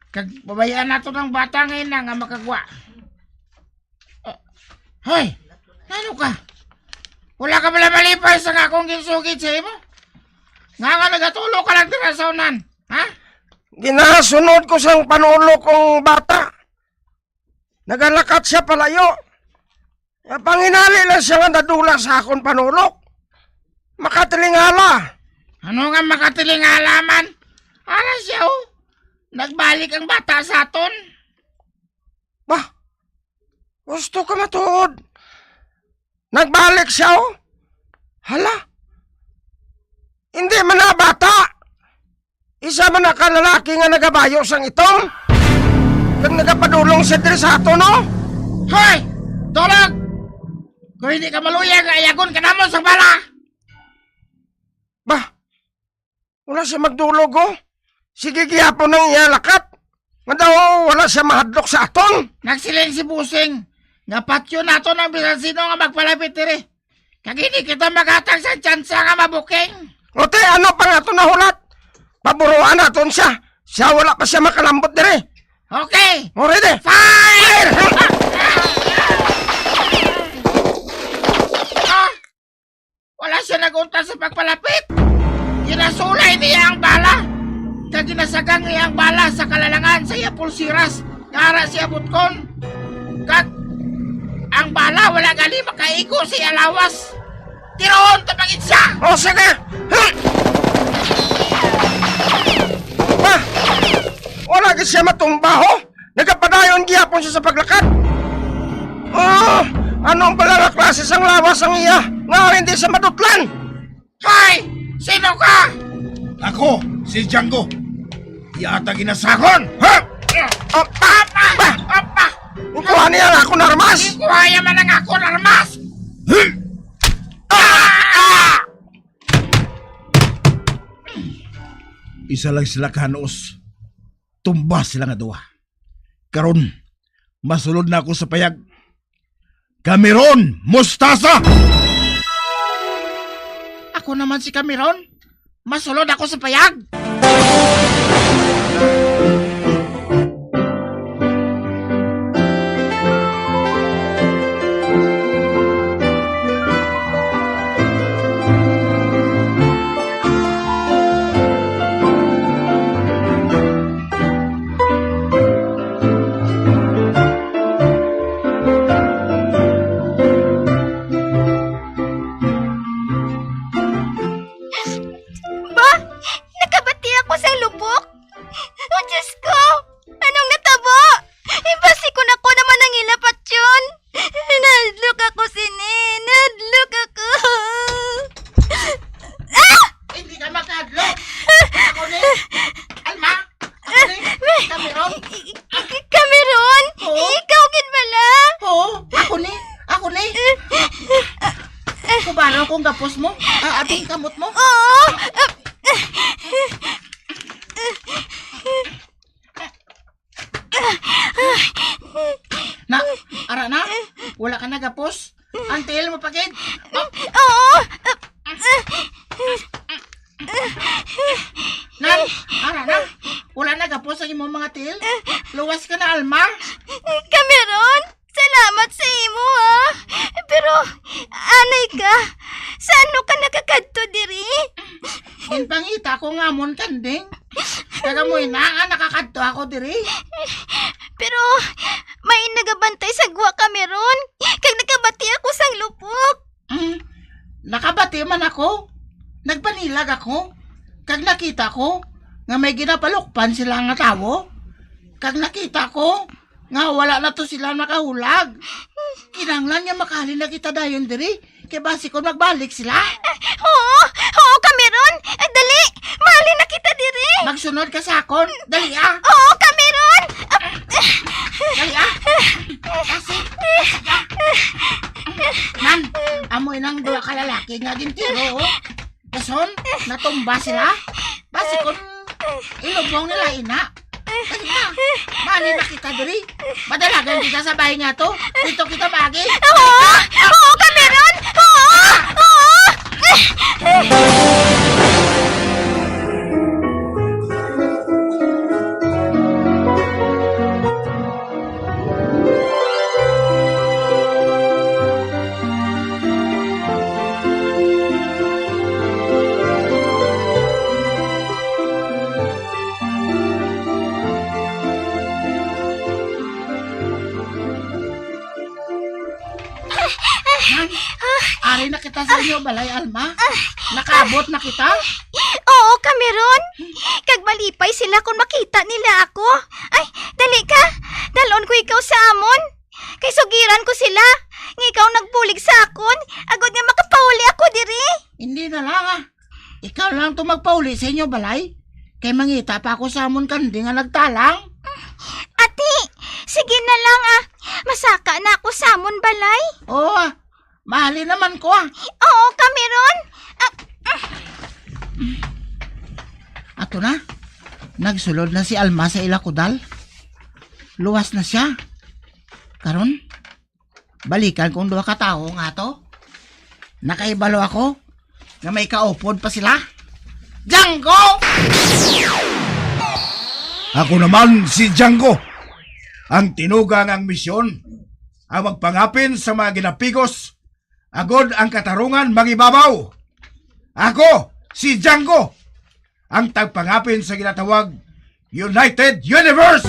Kag babayaan nato ng bata ngayon na nga makagwa. Hoy! Ano ka? Wala ka pala malipay sa nga akong ginsugid sa imo? Nga nagatulog ka lang dira sa unan, ha? Ginasunod ko sang panulo kong bata. Nagalakat siya palayo. Panginali lang siya nga nadula sa akong panulok. Makatilingala. Ano nga makatilingala man? Ara siya nagbalik ang bata sa aton. Bah, gusto ka matuod. Nagbalik siya Hala. Hindi man na bata. Isa man na kalalaki nga nagabayo sang itong. Kag nagapadulong siya diri sa aton, no? Hoy! Tulog! Kung hindi ka maluyag, ayagon ka naman sa bala! Bah, wala siya magdulog, Sige, gihapon ng iyalakat. Nga daw, wala siya mahadlok sa aton. Nagsiling si Busing. Nga patyo nato ng bisan sino nga magpalapit diri. Kag hindi kita maghatag sa tsansa nga mabuking. Ote, ano pa nga ito nahulat? Paburuan naton siya. Siya wala pa siya makalambot diri. Okay! Already? Fire! Wala siya nagunta sa pagpalapit. Ginasulay niya ang bala. Kag ginasagang niya ang bala sa kalalangan sa iya pulsiras. Ngara siya butkon. Kag ang bala wala gali makaigo sa iya lawas. Tiroon tapangit siya. O sige. Bah, wala ka siya matumbaho. Nagapadayon gihapon siya sa paglakad. Anong pala nga klase sang lawas ang iya? Nga hindi sa madutlan. Hoy! Sino ka? Ako, si Django. Yata ginasakon. Ha? Apa! Kuha niya na ako na armas. Kuha niya man ang ako na armas. Isa lang sila kanos. Tumba sila nga duwa. Karon, masulod na ako sa payag. Cameron Mustasa! Ako naman si Cameron. Masulod ako sa payag. Kung gapos mo, ating kamot mo. Oo! Na, ara na? Wala ka na gapos? Ang tiil mo pagid? Oo! Nan, ara na? Wala na gapos ang imong mga tiil? Luwas ka na, Alma? Cameron, salamat sa imo, ha? Pero, anay ka, saan ka nakakadto diri? Pangita ko nga mon kanding. Kagamoy na nga nakakadto ako diri. Pero, may nagabantay sa guwa, Cameron. Kag nakabati ako sang lupok. Nakabati man ako. Nagpanilag ako. Kag nakita ko nga may ginapalukpan sila nga tawo. Kag nakita ko nga wala na to sila makahulag. Kinanglan niya makali na kita dayon diri. Kaya basi ko magbalik sila. Oo, Cameron. Dali, mali na kita diri. Magsunod ka sa akon. Dali Oo, Cameron. Dali Kasi. Nan, amoy nang dua ka lalaki nga gintiro. Kason, natumba sila. Basi ko ilubong nila ina. Kasi na, mali na kita diri. Madalagan kita sa bahay nga to. Dito kita bagi. Oo, Cameron. Oo. Ari na kita sa inyo, balay, Alma. Nakaabot na kita? Oo, Cameron. Kag malipay sila kung makita nila ako. Ay, dali ka. Dalon ko ikaw sa amon. Kay sugiran ko sila. Nga ikaw nagbulig sa akon. Agod nga makapauli ako diri. Hindi na lang Ikaw lang to magpauli sa inyo, balay. Kay mangita pa ako sa amon kandi nga nagtalang. Ati, sige na lang Masaka na ako sa amon, balay. Oo mahali naman ko Oo, Cameron. Ato na. Nagsulod na si Alma sa ilakudal. Luwas na siya. Karon, balikan kung duha ka tao nga to. Nakaibalo ako nga may kaupod pa sila. Django! Ako naman si Django. Ang tinugang ang misyon. Ang magpangapin sa mga ginapigos. Agod ang katarungan magibabaw. Ako, si Django. Ang tagpangapin sa ginatawag United Universe!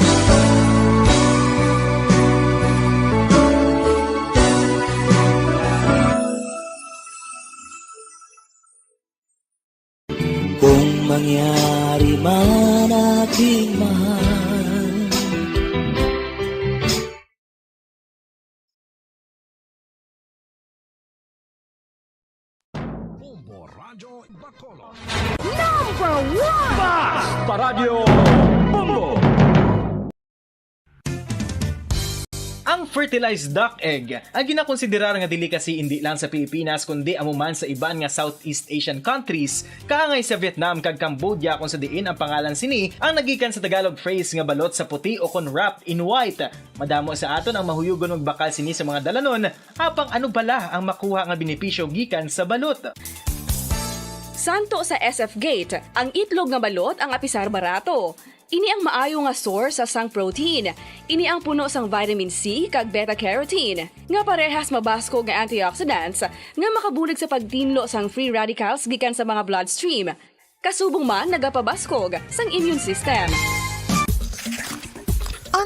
Kung mangyari man aking mahal, Number 1! Basta Radio Bombo! Ang fertilized duck egg ang ginakonsiderar nga dili kasi hindi lang sa Pilipinas kundi amuman sa iban nga Southeast Asian countries kaangay sa Vietnam kag Cambodia kung sa diin ang pangalan sini ang nagikan sa Tagalog phrase nga balot sa puti o kon wrapped in white. Madamo sa aton ang mahuyugon magbakal sini sa mga dalanon apang ano bala ang makuha nga benepisyo gikan sa balot. Santo sa SF Gate, ang itlog nga balot ang apisar barato. Ini ang maayo nga source sa sang protein. Ini ang puno sang vitamin C kag beta-carotene. Nga parehas mabasko nga antioxidants nga makabulig sa pagtinlo sang free radicals gikan sa mga bloodstream. Kasubong man nagapabaskog sang immune system.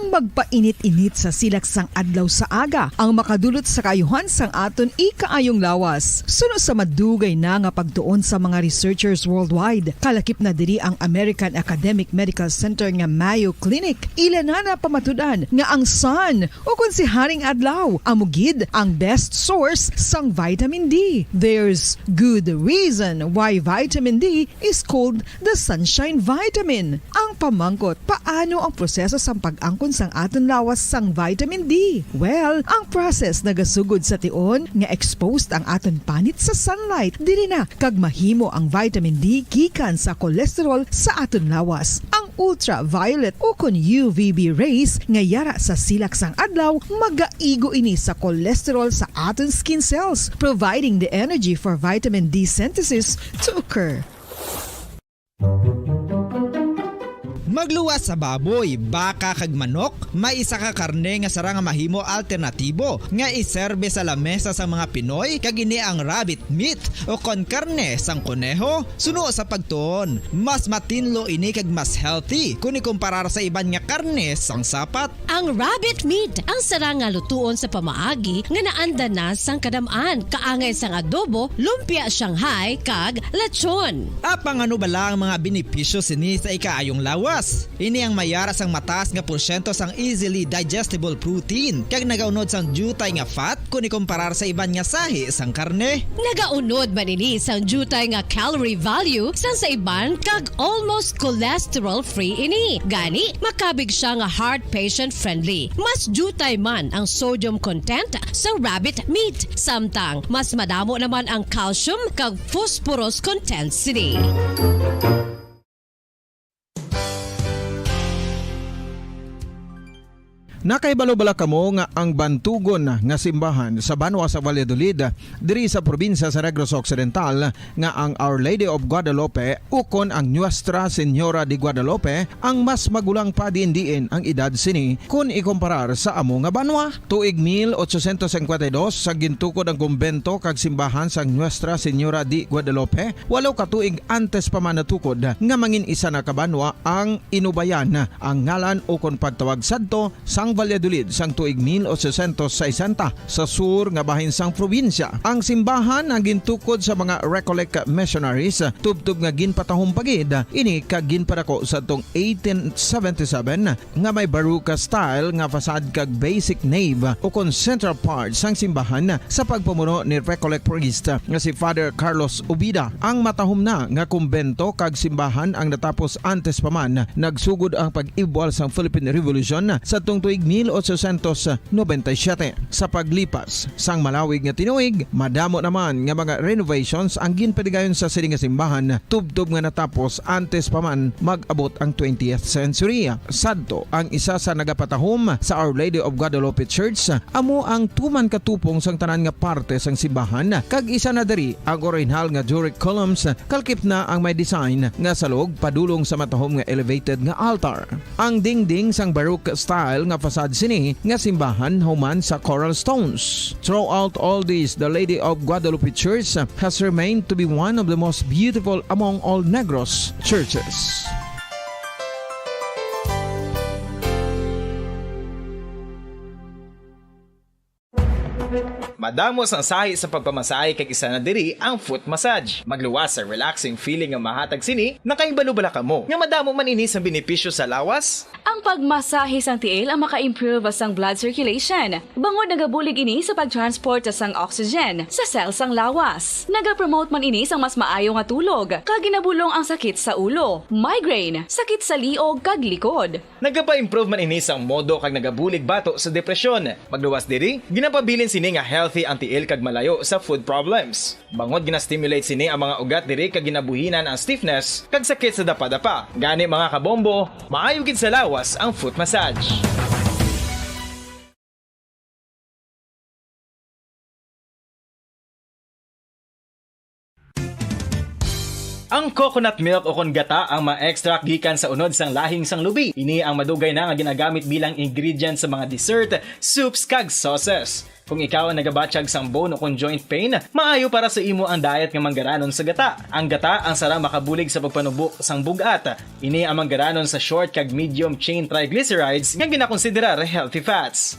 Ang magpainit-init sa silaksang adlaw sa aga ang makadulot sa kaayuhan sang aton ikaayong lawas. Suno sa madugay na nga pagtuon sa mga researchers worldwide, kalakip na diri ang American Academic Medical Center nga Mayo Clinic. Ilan na pamatudan nga ang sun o kung si Haring Adlaw amugid ang best source sang vitamin D. There's good reason why vitamin D is called the sunshine vitamin. Ang pamangkot, paano ang proseso sang pag-angkon sang aton lawas sang vitamin D? Well, ang process nagasugod sa tion nga exposed ang aton panit sa sunlight dili na kag mahimo ang vitamin D gikan sa cholesterol sa aton lawas. Ang ultraviolet o kon UVB rays nga yara sa silak sang adlaw magaigo ini sa cholesterol sa aton skin cells, providing the energy for vitamin D synthesis to occur. Magluwas sa baboy, baka kag manok, may isa ka karne nga sara nga mahimo alternatibo nga iserbe sa lamesa sa mga Pinoy kag ini ang rabbit meat o kon karne sang koneho. Suno sa pagtuon, mas matinlo ini kag mas healthy kung ikumparar sa iban nga karne sang sapat. Ang rabbit meat ang sara nga lutuon sa pamaagi nga naanda na sang kadamaan, kaangay sang adobo, lumpia Shanghai kag lechon. Apang ano bala ang mga benepisyo sini sa ikaayong lawas? Ini ang mayara sang mataas nga porsyento sang easily digestible protein kag nagaunod sang jutay nga fat kung ikumparar sa iban nga sahi sang karne. Nagaunod man ini sang jutay nga calorie value sang sa iban kag almost cholesterol free ini. Gani makabig siya nga heart patient friendly. Mas jutay man ang sodium content sa rabbit meat, samtang mas madamo naman ang calcium kag phosphorus content sini. Nakaibalo-bala kamo nga ang bantugon nga simbahan sa Banwa sa Valladolid diri sa probinsya sa Negros Occidental nga ang Our Lady of Guadalupe ukon ang Nuestra Señora de Guadalupe ang mas magulang pa diin ang edad sini kung ikomparar sa amo nga banwa. Tuig 1852 sa gintukod ang kumbento kag simbahan sa Nuestra Señora de Guadalupe, 8 ka tuig antes pa man natukod nga mangin isa na kabanwa ang inubayan ang ngalan ukon pagtawag sadto sang Valladolid sang tuig 1860 sa sur nga bahin sang probinsya. Ang simbahan ang gintukod sa mga Recollect missionaries tubtub nga ginpatahong pagid ini kag ginpadako sa tong 1877 nga may baroque style nga fasad kag basic nave ukon central part sang simbahan sa pagpamuno ni Recollect priest nga si Father Carlos Ubida. Ang matahom na nga kumbento kag simbahan ang natapos antes pa man nagsugod ang pag-ibwal sang Philippine Revolution sa tong tuig 1897. Sa paglipas sang malawig nga tinuig, madamo naman nga mga renovations ang ginpadigayon sa sining nga simbahan tubtob nga natapos antes pa man mag-abot ang 20th century. Sadto ang isa sa nagapatahom sa Our Lady of Guadalupe Church amo ang tuman katupong sang tanan nga parte sang simbahan kag isa na diri ang original nga Doric columns kalkip na ang may design nga salog padulong sa matahom nga elevated nga altar. Ang dingding sang baroque style nga fasad sini nga simbahan human sa coral stones. Throughout all this, the Lady of Guadalupe Church has remained to be one of the most beautiful among all Negros churches. Madamos ang sahi sa pagpamasahe kay isa na diri ang foot massage. Magluwas sa relaxing feeling nga mahatag sini, nakaibalo-bala kamo. Nga madamo man ini sa benepisyo sa lawas. Ang pagmasahe sang tiil ang maka-improve sang blood circulation. Bangod nagabulig ini sa pagtransport sang oxygen sa cells sang lawas. Nagapromote man ini sang mas maayo nga tulog, kag ginabulong ang sakit sa ulo, migraine, sakit sa liog kag likod. Nagapa-improve man ini sang modo kag nagabulig bato sa depresyon. Magluwas diri, ginapabilin sini nga healthy ang tiil kag malayo sa food problems. Bangod gina-stimulate sini ang mga ugat diri kag ginabuhinan ang stiffness kag sakit sa dapa-dapa. Gani mga kabombo, maayo gid sa lawas ang foot massage. Ang coconut milk o kon gata ang ma-extract gikan sa unod sang lahing sang lubi. Ini ang madugay na nga ginagamit bilang ingredient sa mga dessert, soups kag sauces. Kung ikaw ang nagabatsyag sang bone o kon joint pain, maayo para sa imo ang diet nga manggaranon sa gata. Ang gata ang sara makabulig sa pagpanubok sang bugat. Ini ang manggaranon sa short kag medium chain triglycerides nga ginakonsiderar healthy fats.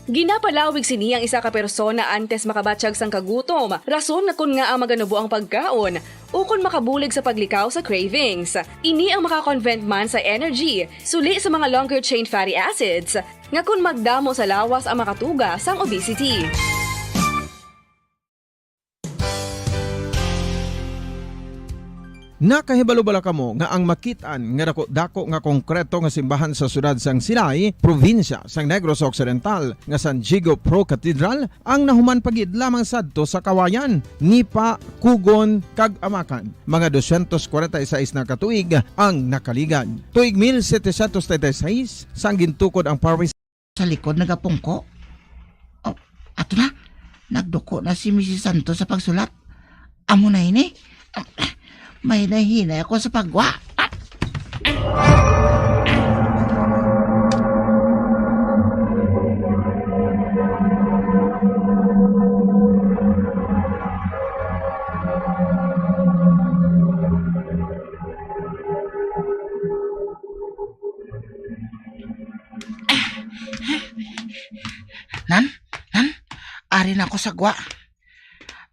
Ginapalawig sini ang isa ka persona antes makabatsyag sang kagutom. Rason na kun nga ang maganubo ang pagkaon o kun makabulig sa paglikaw sa cravings. Ini ang makakonvent man sa energy, suli sa mga longer chain fatty acids, nga kun magdamo sa lawas ang makatuga sang obesity. Nakahibalo-bala kamo nga ang makitaan nga dako nga konkreto nga simbahan sa sudad sang Silay, probinsya sang Negros Occidental nga San Diego Pro Cathedral ang nahuman pagid lamang sadto sa Kawayan, Nipa, Kugon kag Amakan. Mga 246 na katuig ang nakaligan. Tuig 1736 sang gintukod ang parish sa likod nagapungko. Oh, ato na. Nagduko na si Mrs. Santos sa pagsulat. Amo na ini. May nahinay ako sa pagwa. Nan, arin ako sa gwa.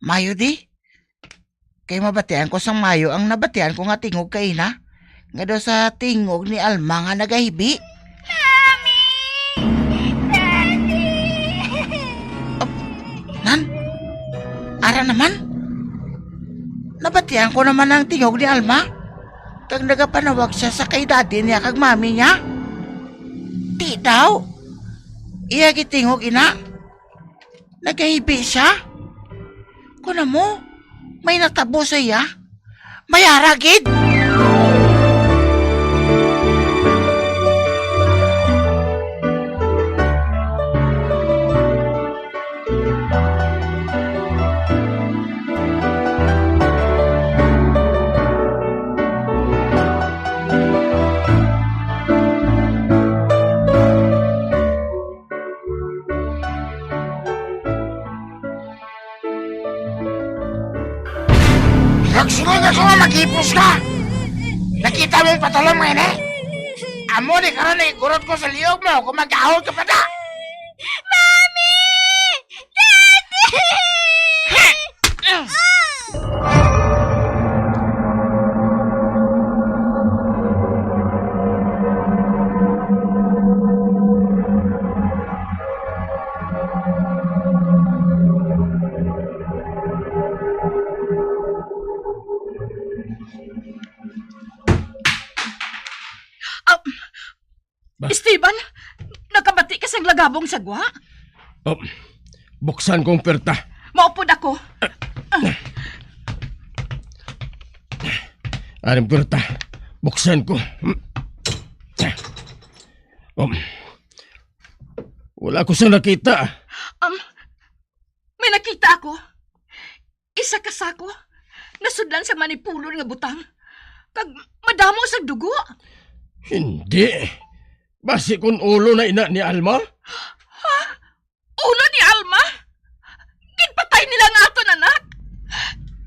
Mayo di. Kay mabatian ko sang mayo ang nabatian ko nga tingog kay na. Nga daw sa tingog ni Alma nga nagahibi. Mami! Daddy! Nan? Ara naman? Nabatian ko naman ang tingog ni Alma. Kag nagapanawag siya sa kay daddy niya kag mami niya. Di daw. Iya gitingog ina. Nagahibi siya. Kuna mo? May natabo sa iya? May aragid? magipos ka! Nakita mo yung patulong mo yun eh? Amo di karon na igurot ko sa liyog mo kung mag-ahol ka pa da! Mami! Daddy! Esteban, nakabati ka sa lagabong sagwa? Oh, buksan kong perta. Maupod ako. Anong perta? Buksan ko. Oh, wala ko sa nakita. May nakita ako. Isa ka sako. Nasudlan sa manipulon nga butang. Kag madamo sa dugo. Hindi. Basi kung ulo na ina ni Alma? Ha? Ulo ni Alma? Ginpatay nila nga aton anak?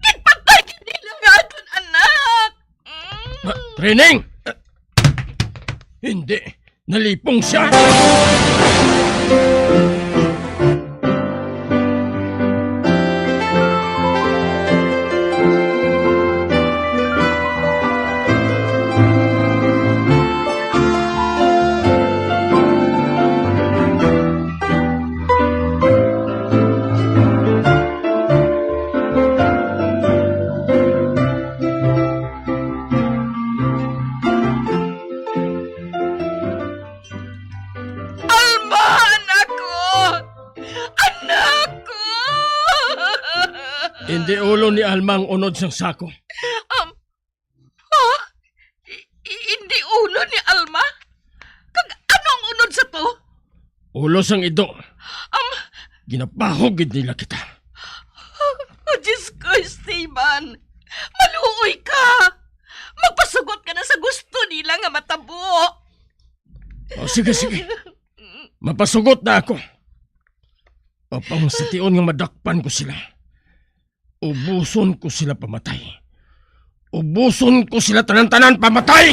Ginpatay nila nga aton anak? Reneng! Hindi. Nalipong siya. Hindi ulo ni Alma ang unod sang sako. Hindi ulo ni Alma? Kag ano ang unod sa to? Ulo sang ido. Ginapahog gid nila kita. Oh, Diyos ko, Esteban. Maluoy ka. Magpasugot ka na sa gusto nila nga matabo. O sige. Mapasugot na ako. Apang sa tion nga madakpan ko sila. Ubuson ko sila pamatay. Ubuson ko sila tanan-tanan pamatay!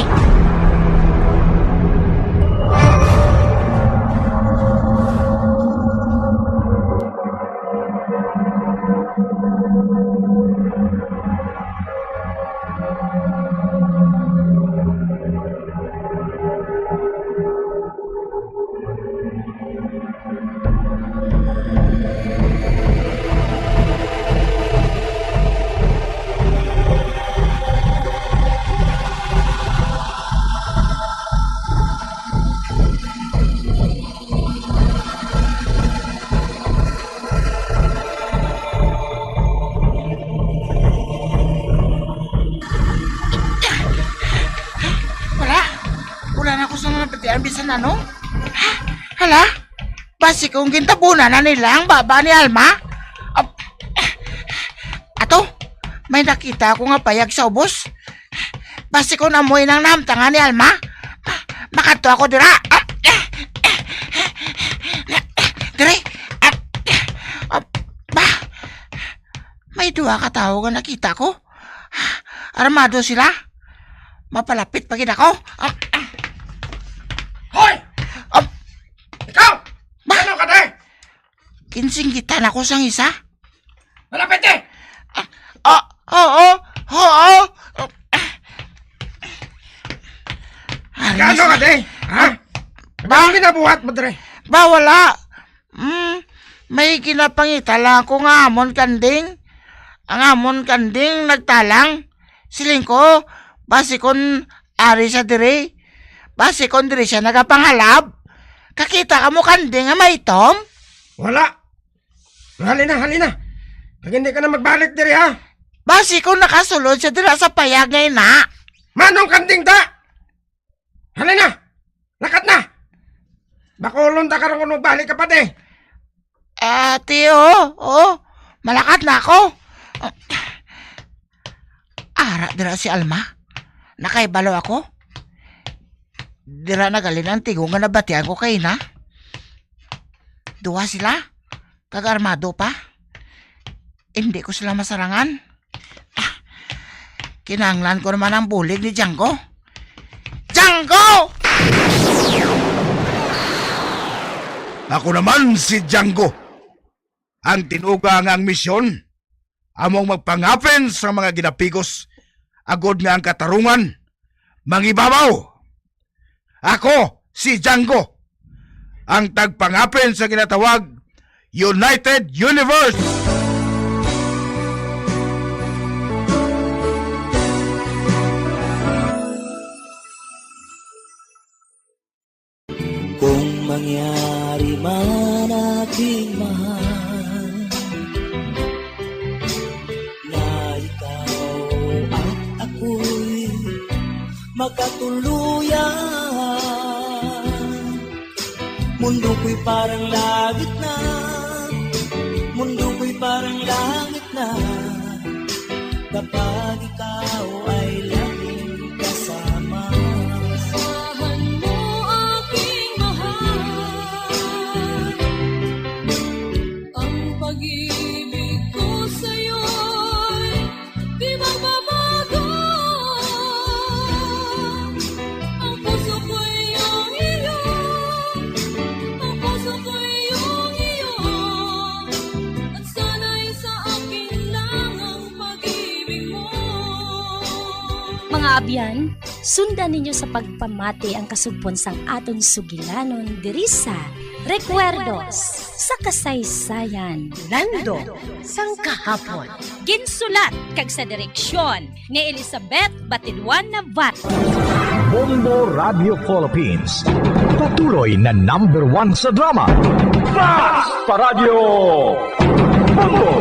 Bisan ano? Hala? Basi kung gintabunan na nila ang baba ni Alma? Ato? May nakita ako nga payag sa ubos. Basi kung namoy ng namtangan ni Alma? Makato ako dira. Dire? May dua ka tao nga nakita ko. Armado sila. Mapalapit pagid ako. Hoy! Ikaw! Ano ka de? Kinsinggitan ako sang isa. Malapit eh! Oo. Ano ka de? Ha? Ba? Ano ginabuhat mo dre? Ba, wala. May kinapangita lang ako nga amon kanding. Ang amon kanding nagtalang. Siling ko, basi kon ari sa dire. Basi kung diri siya nagapanghalab, kakita ka mo kanding nga may tom? Wala. Halina. Kag hindi ka na magbalik diri ha. Basi kung nakasulod siya dira sa payag ngayon na. Manong kanding ta? Halina. Lakat na. Bakulon ta karon kung magbalik ka pa de. Tiyo. Malakat na ako. Ara dira si Alma. Nakaibalo ako. Dira na galin ang tigo nga nabatian ko kay na. Duwa sila. Kag armado pa. Hindi ko sila masarangan. Kinanglan ko naman ang bulig ni Django. Django! Ako naman si Django. Ang tinugang ang misyon. Among magpangapin sa mga ginapigos. Agod nga ang katarungan. Mangibabaw. Ako si Django. Ang tagpangapin sa ginatawag United Universe. Kung mangyari man aking mahal na ikaw at ako'y magkatuluyan, mundo ko'y parang langit na, mundo ko'y parang langit na, kapag ikaw ay laging kasama. Asahan mo aking mahal, ang pag-ibig ko sa'yo'y di magbabago. Ang puso ko'y iyong iyo, ang puso ko'y iyong iyo, at sana'y sa akin lang ang pag-ibig mo. Mga abyan, sundan ninyo sa pagpamati ang kasugpon sang aton sugilanon diri sa Recuerdos sa kasaysayan. Lando sang kahapon. Ginsulat kag sa direksyon ni Elizabeth Batidwan Navarro. Bombo Radio Philippines. Patuloy na #1 sa drama. Fast Paradyo Bombo!